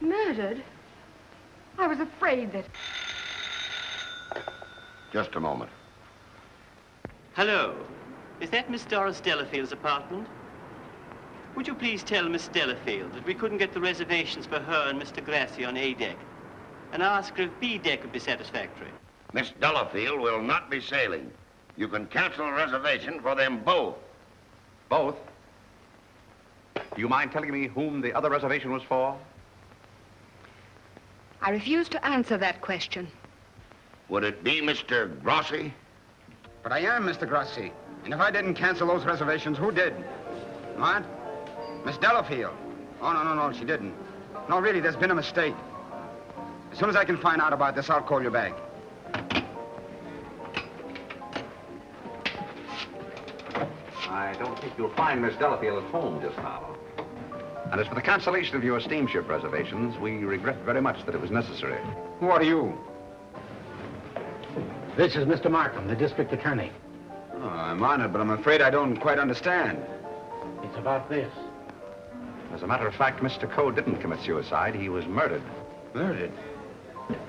Murdered? I was afraid that... Just a moment. Hello. Is that Miss Doris Delafield's apartment? Would you please tell Miss Delafield that we couldn't get the reservations for her and Mr. Grassy on A deck, and ask her if B deck would be satisfactory? Miss Delafield will not be sailing. You can cancel a reservation for them both. Both? Do you mind telling me whom the other reservation was for? I refuse to answer that question. Would it be Mr. Grossi? But I am Mr. Grossi. And if I didn't cancel those reservations, who did? What? Miss Delafield. Oh, no, she didn't. No, really, there's been a mistake. As soon as I can find out about this, I'll call you back. I don't think you'll find Miss Delafield at home just now. And as for the cancellation of your steamship reservations, we regret very much that it was necessary. Who are you? This is Mr. Markham, the district attorney. Oh, I'm honored, but I'm afraid I don't quite understand. It's about this. As a matter of fact, Mr. Coe didn't commit suicide. He was murdered. Murdered?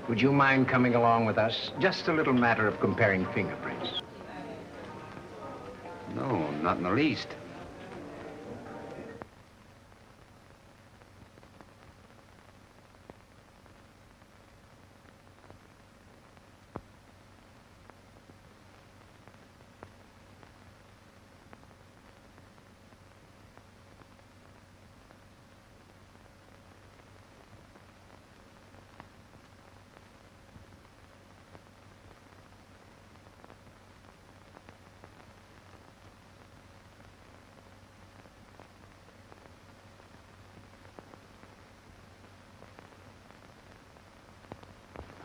Would you mind coming along with us? Just a little matter of comparing fingerprints. No, not in the least.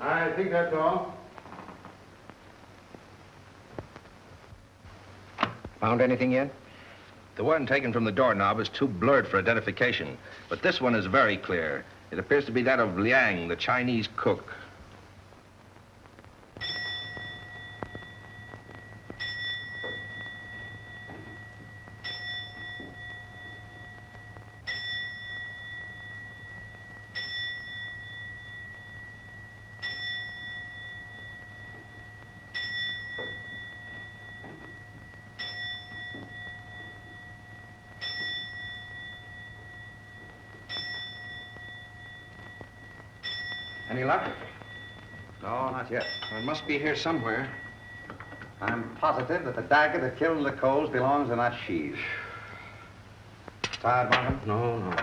I think that's all. Found anything yet? The one taken from the doorknob is too blurred for identification, but this one is very clear. It appears to be that of Liang, the Chinese cook. Any luck? No, not yet. Well, it must be here somewhere. I'm positive that the dagger that killed the Coles belongs in that sheath. Tired, Markham? No, no.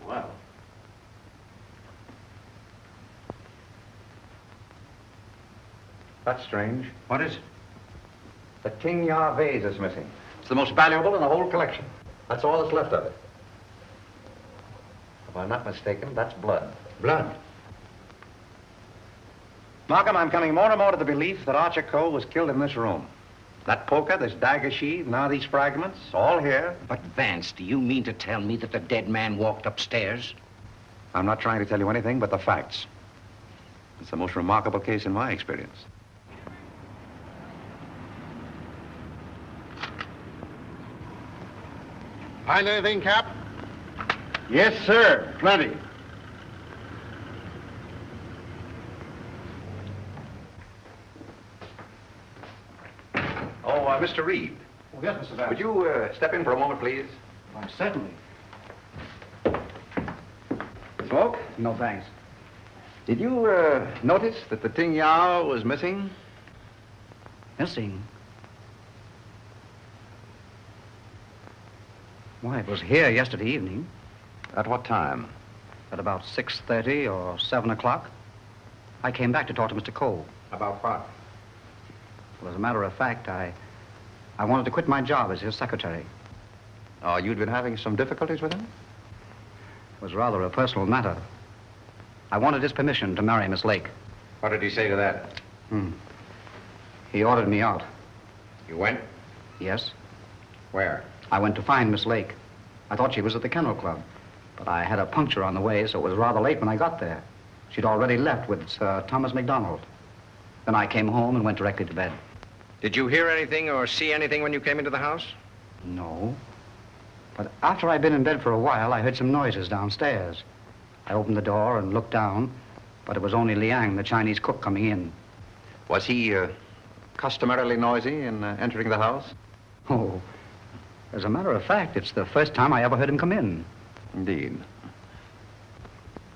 Well. That's strange. What is it? The King Ya vase is missing. It's the most valuable in the whole collection. That's all that's left of it. If I'm not mistaken, that's blood. Blood? Markham, I'm coming more and more to the belief that Archer Cole was killed in this room. That poker, this dagger sheath, now these fragments, all here. But, Vance, do you mean to tell me that the dead man walked upstairs? I'm not trying to tell you anything but the facts. It's the most remarkable case in my experience. Find anything, Cap? Yes, sir. Plenty. Oh, Mr. Reed. Oh, yes, Mr. Vance. Would you step in for a moment, please? Oh, certainly. Smoke? No, thanks. Did you notice that the Ting Yao was missing? Missing? Why, it was here yesterday evening. At what time? At about 6:30 or 7 o'clock. I came back to talk to Mr. Cole. About what? Well, as a matter of fact, I wanted to quit my job as his secretary. Oh, you'd been having some difficulties with him? It was rather a personal matter. I wanted his permission to marry Miss Lake. What did he say to that? He ordered me out. You went? Yes. Where? I went to find Miss Lake. I thought she was at the Kennel Club, but I had a puncture on the way, so it was rather late when I got there. She'd already left with Sir Thomas MacDonald. Then I came home and went directly to bed. Did you hear anything or see anything when you came into the house? No. But after I'd been in bed for a while, I heard some noises downstairs. I opened the door and looked down, but it was only Liang, the Chinese cook, coming in. Was he customarily noisy in entering the house? Oh, as a matter of fact, it's the first time I ever heard him come in. Indeed.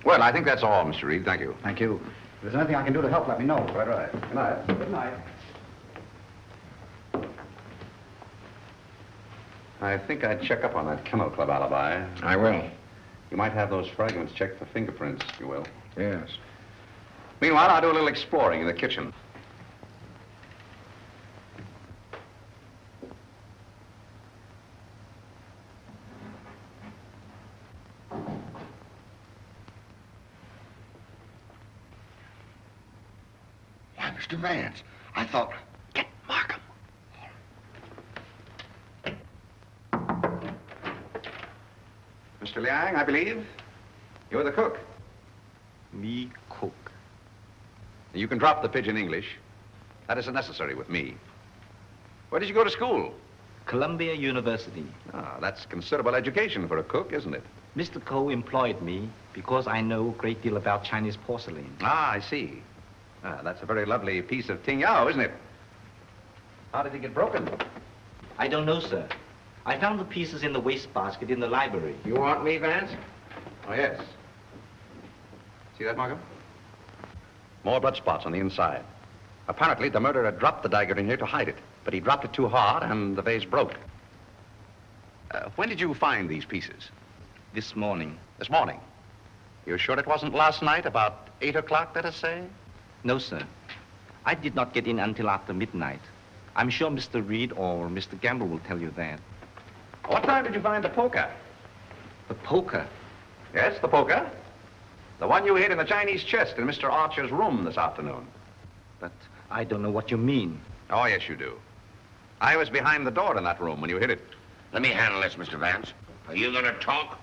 Well, I think that's all, Mr. Reed. Thank you. Thank you. If there's anything I can do to help, let me know. Right. Good night. Good night. I think I'd check up on that Kennel Club alibi. I will. You might have those fragments checked for fingerprints, if you will. Yes. Meanwhile, I'll do a little exploring in the kitchen. Why, Mr. Vance, I thought... Get Markham. Mr. Liang, I believe. You're the cook. Me cook. You can drop the pidgin English. That isn't necessary with me. Where did you go to school? Columbia University. Ah, that's considerable education for a cook, isn't it? Mr. Ko employed me because I know a great deal about Chinese porcelain. Ah, I see. Ah, that's a very lovely piece of Ting Yao, isn't it? How did it get broken? I don't know, sir. I found the pieces in the wastebasket in the library. You want me, Vance? Oh, yes. See that, Markham? More blood spots on the inside. Apparently, the murderer dropped the dagger in here to hide it, but he dropped it too hard, and the vase broke. When did you find these pieces? This morning. This morning? You're sure it wasn't last night, about 8 o'clock, let us say? No, sir. I did not get in until after midnight. I'm sure Mr. Reed or Mr. Gamble will tell you that. What time did you find the poker? The poker? Yes, the poker. The one you hid in the Chinese chest in Mr. Archer's room this afternoon. But I don't know what you mean. Oh, yes, you do. I was behind the door in that room when you hid it. Let me handle this, Mr. Vance. Are you going to talk?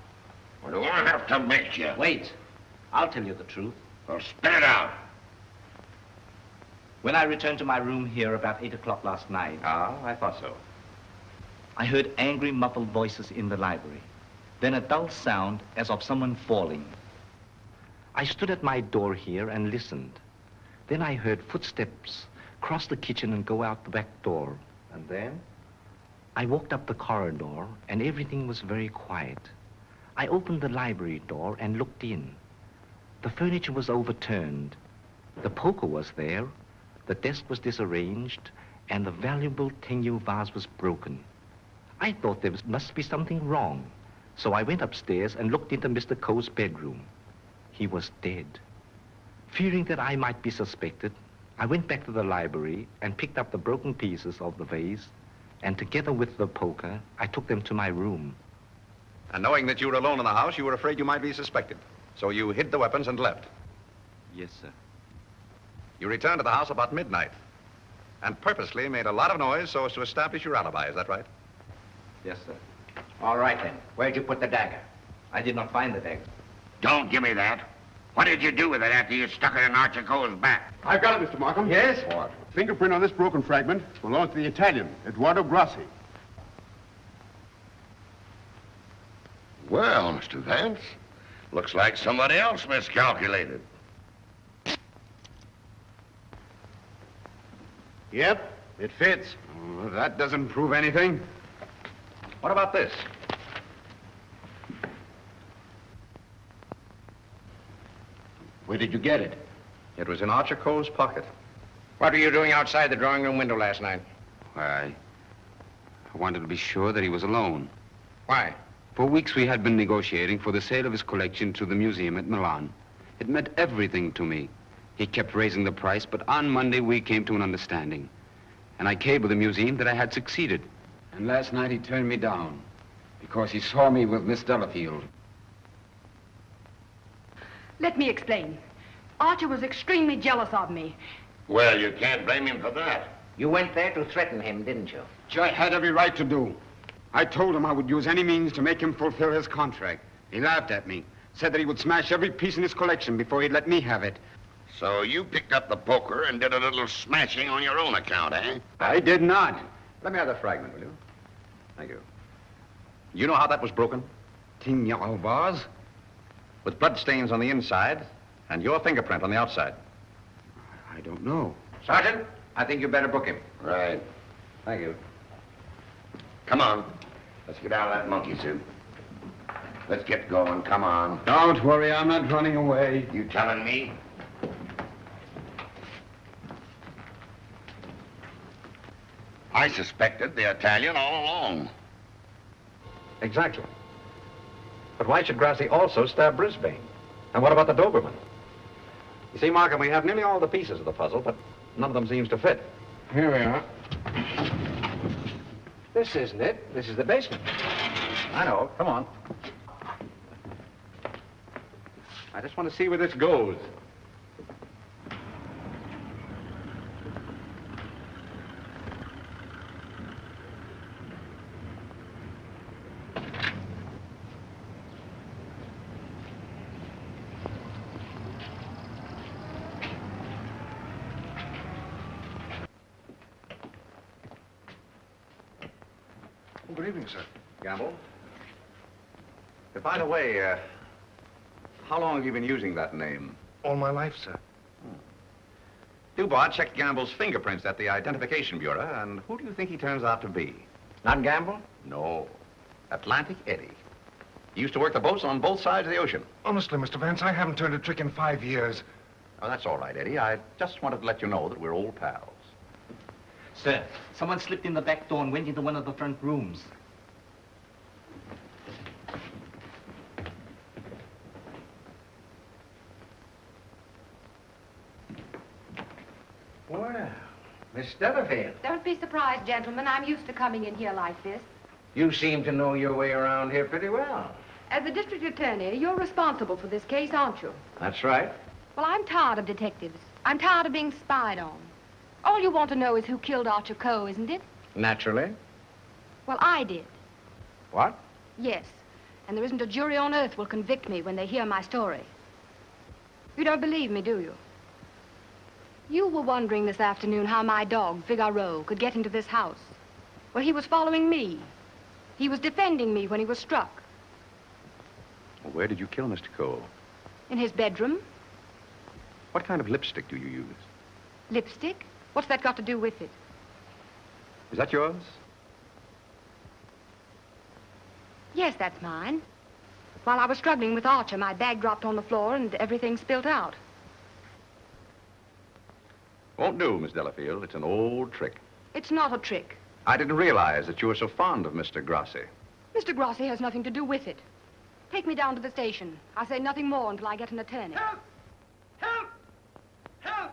Or do I have to make you? Wait. I'll tell you the truth. Well, spit it out. When I returned to my room here about 8 o'clock last night... Ah, I thought so. I heard angry, muffled voices in the library. Then a dull sound as of someone falling. I stood at my door here and listened. Then I heard footsteps cross the kitchen and go out the back door. And then? I walked up the corridor, and everything was very quiet. I opened the library door and looked in. The furniture was overturned. The poker was there, the desk was disarranged, and the valuable Tengu vase was broken. I thought must be something wrong, so I went upstairs and looked into Mr. Coe's bedroom. He was dead. Fearing that I might be suspected, I went back to the library and picked up the broken pieces of the vase, and together with the poker, I took them to my room. And knowing that you were alone in the house, you were afraid you might be suspected. So you hid the weapons and left. Yes, sir. You returned to the house about midnight and purposely made a lot of noise so as to establish your alibi. Is that right? Yes, sir. All right, then. Where'd you put the dagger? I did not find the dagger. Don't give me that. What did you do with it after you stuck it in Archival's back? I've got it, Mr. Markham. Yes? What? Fingerprint on this broken fragment belongs to the Italian, Eduardo Grassi. Well, Mr. Vance, looks like somebody else miscalculated. Yep, it fits. Oh, that doesn't prove anything. What about this? Where did you get it? It was in Archer Coe's pocket. What were you doing outside the drawing room window last night? Why, I wanted to be sure that he was alone. Why? For weeks we had been negotiating for the sale of his collection to the museum at Milan. It meant everything to me. He kept raising the price, but on Monday we came to an understanding. And I cabled the museum that I had succeeded. And last night he turned me down because he saw me with Miss Delafield. Let me explain. Archer was extremely jealous of me. Well, you can't blame him for that. You went there to threaten him, didn't you? Which I had every right to do. I told him I would use any means to make him fulfill his contract. He laughed at me, said that he would smash every piece in his collection before he'd let me have it. So you picked up the poker and did a little smashing on your own account, eh? I did not. Let me have that fragment, will you? Thank you. You know how that was broken? Tin yellow vase? With blood stains on the inside and your fingerprint on the outside. I don't know. Sergeant, I think you better book him. Right. Thank you. Come on. Let's get out of that monkey suit. Let's get going. Come on. Don't worry, I'm not running away. You telling me? I suspected the Italian all along. Exactly. But why should Grassi also stab Brisbane? And what about the Doberman? You see, Markham, we have nearly all the pieces of the puzzle, but none of them seems to fit. Here we are. This isn't it. This is the basement. I know. Come on. I just want to see where this goes. Good evening, sir. Gamble? By the way, how long have you been using that name? All my life, sir. Dubois checked Gamble's fingerprints at the Identification Bureau, and who do you think he turns out to be? Not Gamble? No. Atlantic Eddie. He used to work the boats on both sides of the ocean. Honestly, Mr. Vance, I haven't turned a trick in 5 years. Oh, that's all right, Eddie. I just wanted to let you know that we're old pals. Sir, someone slipped in the back door and went into one of the front rooms. Well, Miss Delafield, Don't be surprised, gentlemen. I'm used to coming in here like this. you seem to know your way around here pretty well. As the district attorney, you're responsible for this case, aren't you? That's right. Well, I'm tired of detectives. I'm tired of being spied on. All you want to know is who killed Archer Coe, isn't it? Naturally. Well, I did. What? Yes. And there isn't a jury on earth will convict me when they hear my story. You don't believe me, do you? You were wondering this afternoon how my dog, Figaro, could get into this house. Well, he was following me. He was defending me when he was struck. Well, where did you kill Mr. Cole? In his bedroom. What kind of lipstick do you use? Lipstick? What's that got to do with it? Is that yours? Yes, that's mine. While I was struggling with Archer, my bag dropped on the floor and everything spilt out. Won't do, Miss Delafield. It's an old trick. It's not a trick. I didn't realize that you were so fond of Mr. Grassi. Mr. Grossi has nothing to do with it. Take me down to the station. I'll say nothing more until I get an attorney. Help! Help! Help!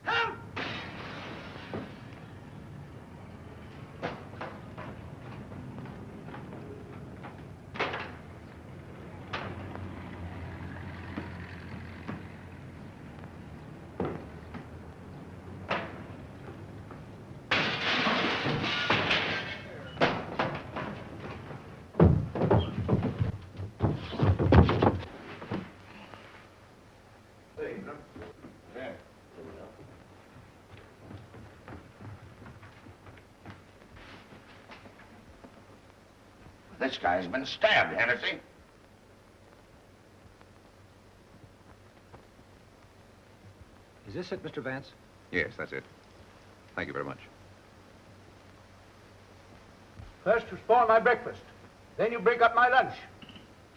Help! This guy's been stabbed, Hennessy. Is this it, Mr. Vance? Yes, that's it. Thank you very much. First you spoil my breakfast. Then you break up my lunch.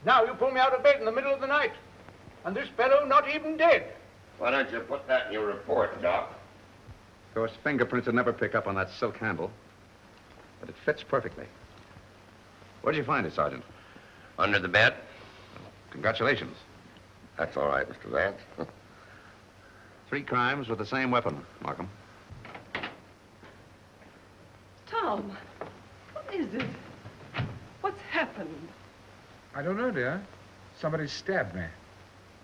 Now you pull me out of bed in the middle of the night. And this fellow not even dead. Why don't you put that in your report, Doc? Of course, fingerprints would never pick up on that silk handle. But it fits perfectly. Where'd you find it, Sergeant? Under the bed. Congratulations. That's all right, Mr. Vance. 3 crimes with the same weapon, Markham. Tom, what is it? What's happened? I don't know, dear. Somebody stabbed me.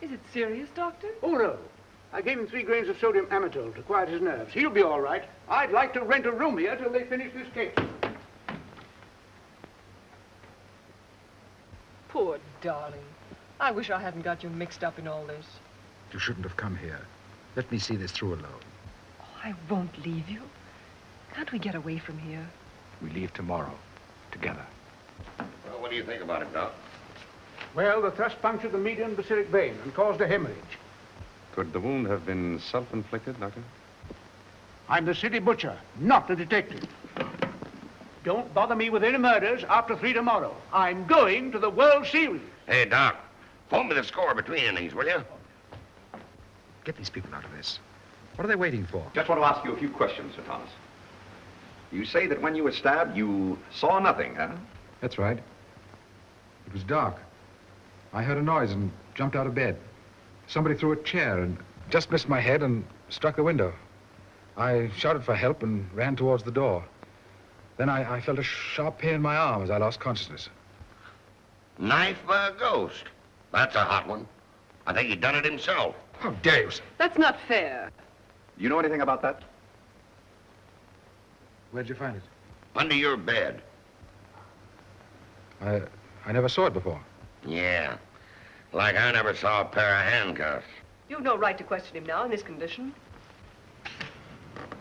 Is it serious, Doctor? Oh, no. I gave him 3 grains of sodium amytal to quiet his nerves. He'll be all right. I'd like to rent a room here till they finish this case. Poor darling. I wish I hadn't got you mixed up in all this. You shouldn't have come here. Let me see this through alone. Oh, I won't leave you. Can't we get away from here? We leave tomorrow. Together. Well, what do you think about it, Doc? Well, the thrust punctured the median basilic vein and caused a hemorrhage. Could the wound have been self-inflicted, Doctor? I'm the city butcher, not the detective. Don't bother me with any murders after 3 tomorrow. I'm going to the World Series. Hey, Doc, phone me the score between innings, will you? Get these people out of this. What are they waiting for? Just want to ask you a few questions, Sir Thomas. You say that when you were stabbed, you saw nothing, huh? That's right. It was dark. I heard a noise and jumped out of bed. Somebody threw a chair and just missed my head and struck the window. I shouted for help and ran towards the door. Then I felt a sharp pain in my arm as I lost consciousness. Knife by a ghost. That's a hot one. I think he done it himself. How dare you, sir? That's not fair. Do you know anything about that? Where'd you find it? Under your bed. I never saw it before. Yeah. Like I never saw a pair of handcuffs. You've no right to question him now in this condition.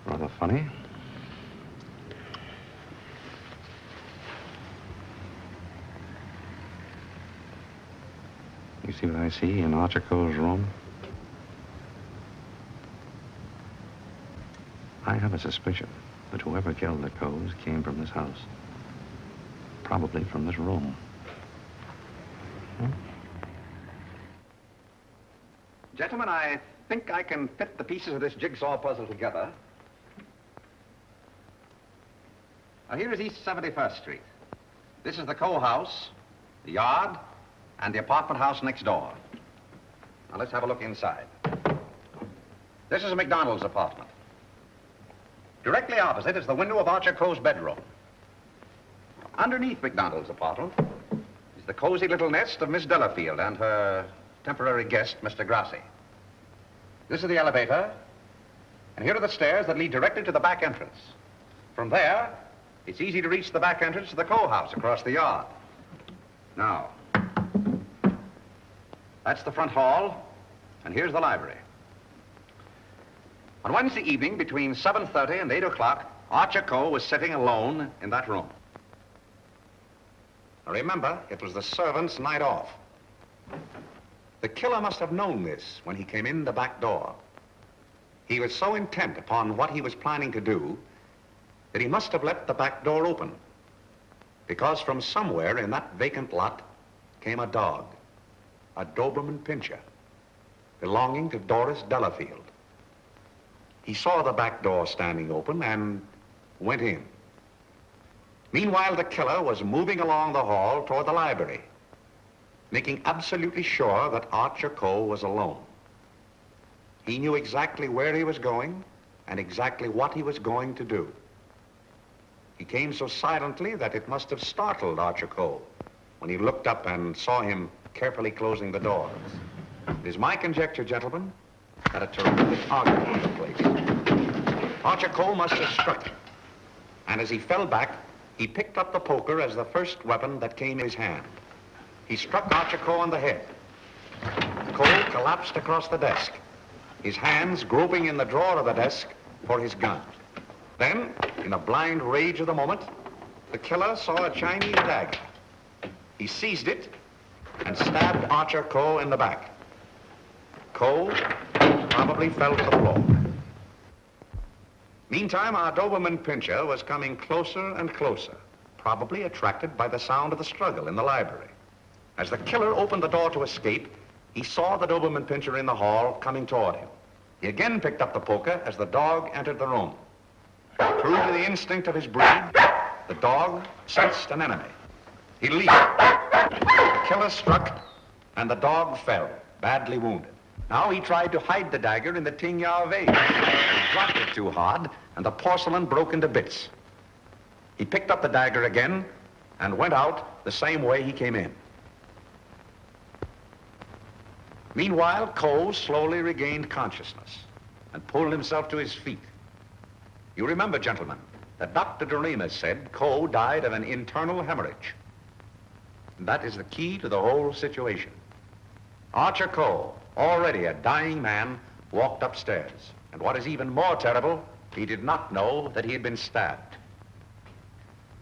Rather funny. You see what I see in Archival's room? I have a suspicion that whoever killed the Coes came from this house. Probably from this room. Gentlemen, I think I can fit the pieces of this jigsaw puzzle together. Now, here is East 71st Street. This is the Coe house, the yard, and the apartment house next door. Now, let's have a look inside. This is a McDonald's apartment. Directly opposite is the window of Archer Coe's bedroom. Underneath McDonald's apartment is the cozy little nest of Miss Delafield and her temporary guest, Mr. Grassi. This is the elevator, and here are the stairs that lead directly to the back entrance. From there, it's easy to reach the back entrance to the Coe house across the yard. Now, that's the front hall, and here's the library. On Wednesday evening, between 7:30 and 8 o'clock, Archer Coe was sitting alone in that room. Now remember, it was the servant's night off. The killer must have known this when he came in the back door. He was so intent upon what he was planning to do that he must have left the back door open. Because from somewhere in that vacant lot came a dog, a Doberman Pinscher, belonging to Doris Delafield. He saw the back door standing open and went in. Meanwhile, the killer was moving along the hall toward the library, making absolutely sure that Archer Cole was alone. He knew exactly where he was going and exactly what he was going to do. He came so silently that it must have startled Archer Cole when he looked up and saw him carefully closing the door. It is my conjecture, gentlemen, that a terrific argument took place. Archer Cole must have struck him, and as he fell back, he picked up the poker as the first weapon that came in his hand. He struck Archer Cole on the head. Cole collapsed across the desk, his hands groping in the drawer of the desk for his gun. Then, in a blind rage of the moment, the killer saw a Chinese dagger. He seized it and stabbed Archer Cole in the back. Cole probably fell to the floor. Meantime, our Doberman Pinscher was coming closer and closer, probably attracted by the sound of the struggle in the library. As the killer opened the door to escape, he saw the Doberman Pinscher in the hall coming toward him. He again picked up the poker as the dog entered the room. True to the instinct of his breed, the dog sensed an enemy. He leaped. The killer struck, and the dog fell, badly wounded. Now he tried to hide the dagger in the Tingya vase. He dropped it too hard, and the porcelain broke into bits. He picked up the dagger again and went out the same way he came in. Meanwhile, Cole slowly regained consciousness and pulled himself to his feet. You remember, gentlemen, that Dr. Doremus said Cole died of an internal hemorrhage. And that is the key to the whole situation. Archer Cole, already a dying man, walked upstairs. And what is even more terrible, he did not know that he had been stabbed.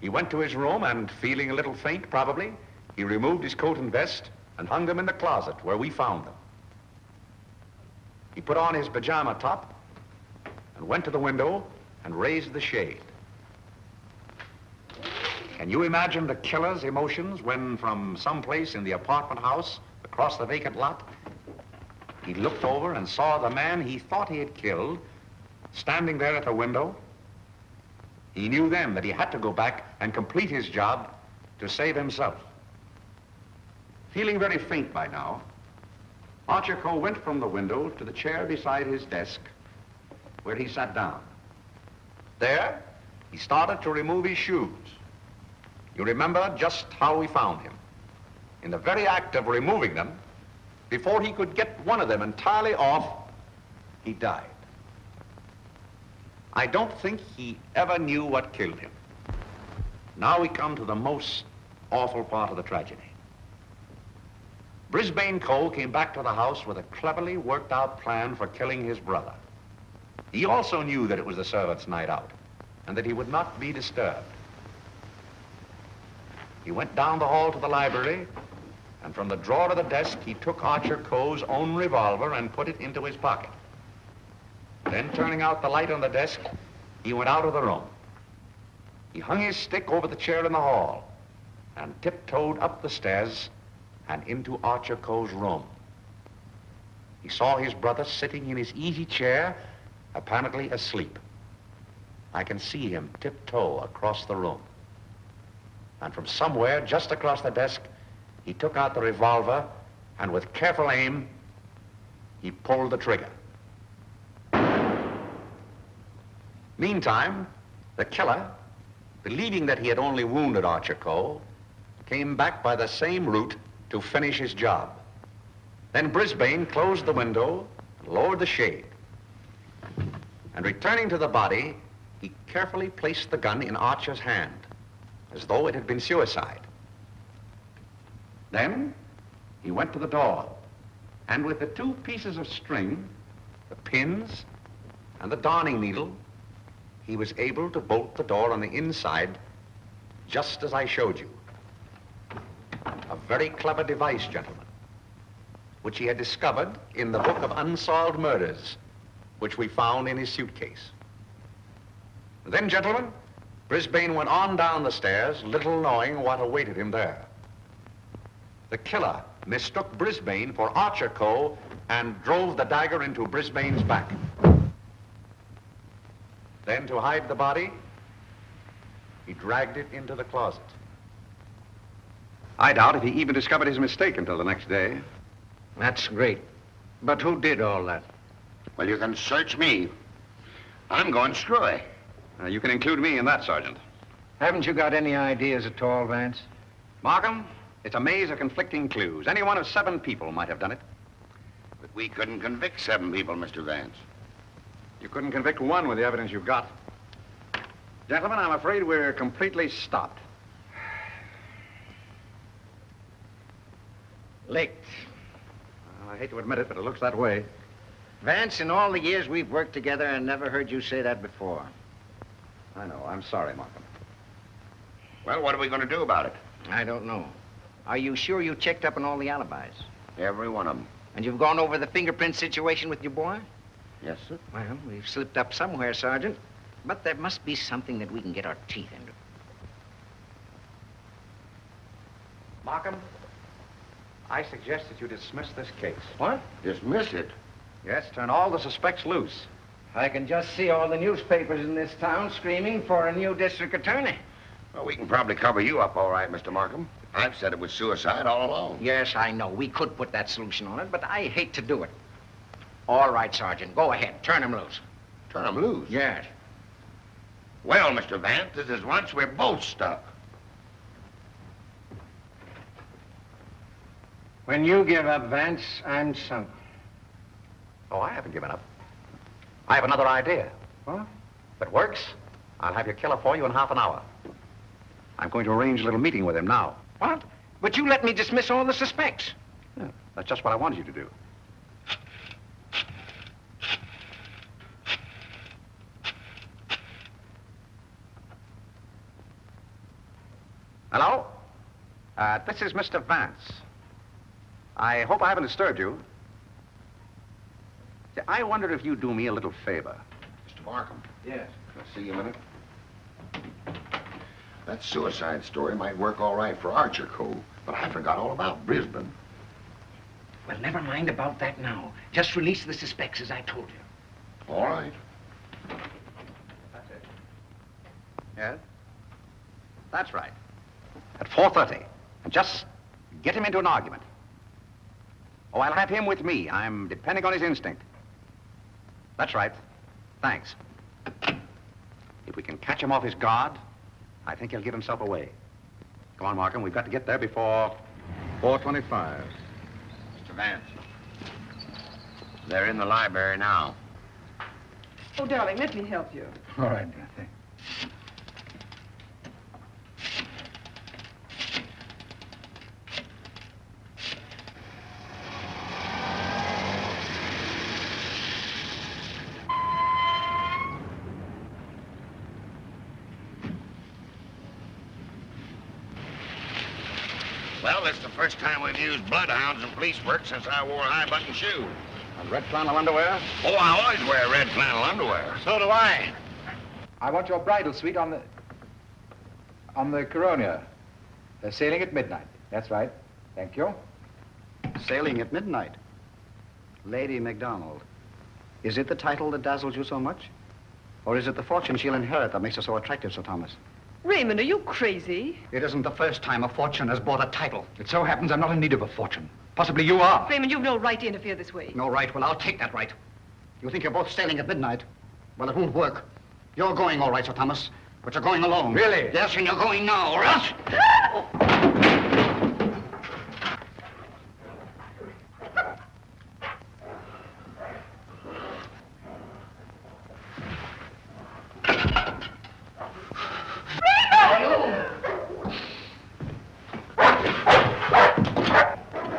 He went to his room and, feeling a little faint probably, he removed his coat and vest and hung them in the closet where we found them. He put on his pajama top and went to the window and raised the shade. Can you imagine the killer's emotions when, from someplace in the apartment house across the vacant lot, he looked over and saw the man he thought he had killed standing there at the window? He knew then that he had to go back and complete his job to save himself. Feeling very faint by now, Archer Cole went from the window to the chair beside his desk, where he sat down. There, he started to remove his shoes. You remember just how we found him. In the very act of removing them, before he could get one of them entirely off, he died. I don't think he ever knew what killed him. Now we come to the most awful part of the tragedy. Brisbane Cole came back to the house with a cleverly worked out plan for killing his brother. He also knew that it was the servants' night out and that he would not be disturbed. He went down the hall to the library, and from the drawer of the desk, he took Archer Cole's own revolver and put it into his pocket. Then, turning out the light on the desk, he went out of the room. He hung his stick over the chair in the hall and tiptoed up the stairs and into Archer Cole's room. He saw his brother sitting in his easy chair, apparently asleep. I can see him tiptoe across the room. And from somewhere just across the desk, he took out the revolver and with careful aim, he pulled the trigger. Meantime, the killer, believing that he had only wounded Archer Cole, came back by the same route to finish his job. Then Brisbane closed the window, lowered the shade, and returning to the body, he carefully placed the gun in Archer's hand, as though it had been suicide. Then he went to the door, and with the two pieces of string, the pins and the darning needle, he was able to bolt the door on the inside, just as I showed you. A very clever device, gentlemen, which he had discovered in the book of Unsolved Murders, which we found in his suitcase. Then, gentlemen, Brisbane went on down the stairs, little knowing what awaited him there. The killer mistook Brisbane for Archer Coe and drove the dagger into Brisbane's back. Then, to hide the body, he dragged it into the closet. I doubt if he even discovered his mistake until the next day. That's great. But who did all that? Well, you can search me. I'm going screwy. You can include me in that, Sergeant. Haven't you got any ideas at all, Vance? Markham, it's a maze of conflicting clues. Any one of 7 people might have done it. But we couldn't convict 7 people, Mr. Vance. You couldn't convict 1 with the evidence you've got. Gentlemen, I'm afraid we're completely stopped. Licked. Well, I hate to admit it, but it looks that way. Vance, in all the years we've worked together, I never heard you say that before. I know. I'm sorry, Markham. Well, what are we going to do about it? I don't know. Are you sure you checked up on all the alibis? Every one of them. And you've gone over the fingerprint situation with your boy? Yes, sir. Well, we've slipped up somewhere, Sergeant. But there must be something that we can get our teeth into. Markham, I suggest that you dismiss this case. What? Dismiss it? Yes, turn all the suspects loose. I can just see all the newspapers in this town screaming for a new district attorney. Well, we can probably cover you up all right, Mr. Markham. I've said it was suicide all along. Yes, I know. We could put that solution on it, but I hate to do it. All right, Sergeant. Go ahead. Turn him loose. Turn him loose? Yes. Well, Mr. Vance, this is once we're both stuck. When you give up, Vance, I'm sunk. Oh, I haven't given up. I have another idea. What? If it works, I'll have your killer for you in half an hour. I'm going to arrange a little meeting with him now. What? But you let me dismiss all the suspects. Yeah, that's just what I wanted you to do. Hello? This is Mr. Vance. I hope I haven't disturbed you. I wondered if you'd do me a little favor. Mr. Markham. Yes. Can I see you a minute? That suicide story might work all right for Archer Coe, but I forgot all about Brisbane. Well, never mind about that now. Just release the suspects, as I told you. All right. That's it. Yes? That's right. At 4:30. And just get him into an argument. Oh, I'll have him with me. I'm depending on his instinct. That's right. Thanks. If we can catch him off his guard, I think he'll give himself away. Come on, Markham. We've got to get there before 4:25. Mr. Vance. They're in the library now. Oh, darling, let me help you. All right, dear. Thanks. Well, it's the first time we've used bloodhounds in police work since I wore high-button shoes. And red flannel underwear? Oh, I always wear red flannel underwear. So do I. I want your bridal suite on the Coronia. They're sailing at midnight. That's right. Thank you. Sailing at midnight. Lady MacDonald. Is it the title that dazzles you so much? Or is it the fortune she'll inherit that makes her so attractive, Sir Thomas? Raymond, are you crazy? It isn't the first time a fortune has bought a title. It so happens I'm not in need of a fortune. Possibly you are. Raymond, you've no right to interfere this way. No right? Well, I'll take that right. You think you're both sailing at midnight? Well, it won't work. You're going all right, Sir Thomas, but you're going alone. Really? Yes, and you're going now, or else...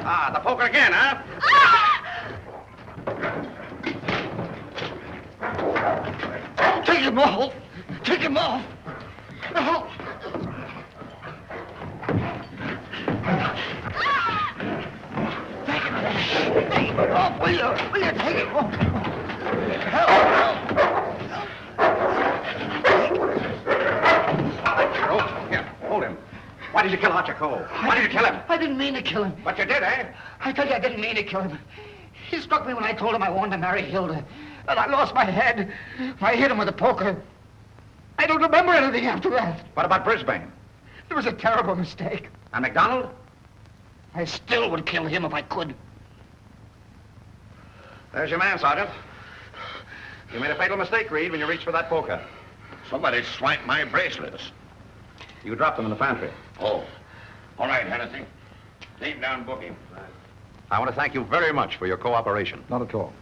Ah, the poker again, huh? Take him off! Take him off! No! Take him off, will you? Will you take him off? Help! did you kill Archival? Why did you kill him? I didn't mean to kill him. But you did, eh? I tell you, I didn't mean to kill him. He struck me when I told him I wanted to marry Hilda. And I lost my head. I hit him with a poker. I don't remember anything after that. What about Brisbane? It was a terrible mistake. And MacDonald? I still would kill him if I could. There's your man, Sergeant. You made a fatal mistake, Reed, when you reached for that poker. Somebody swiped my bracelets. You dropped them in the pantry. Oh. All right, Hennessy. Take down booking. I want to thank you very much for your cooperation. Not at all.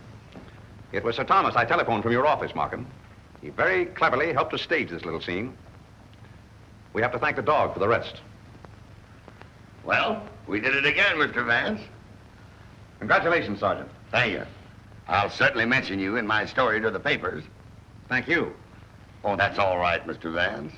It was Sir Thomas I telephoned from your office, Markham. He very cleverly helped us stage this little scene. We have to thank the dog for the rest. Well, we did it again, Mr. Vance. Congratulations, Sergeant. Thank you. I'll certainly mention you in my story to the papers. Thank you. Oh, that's all right, Mr. Vance.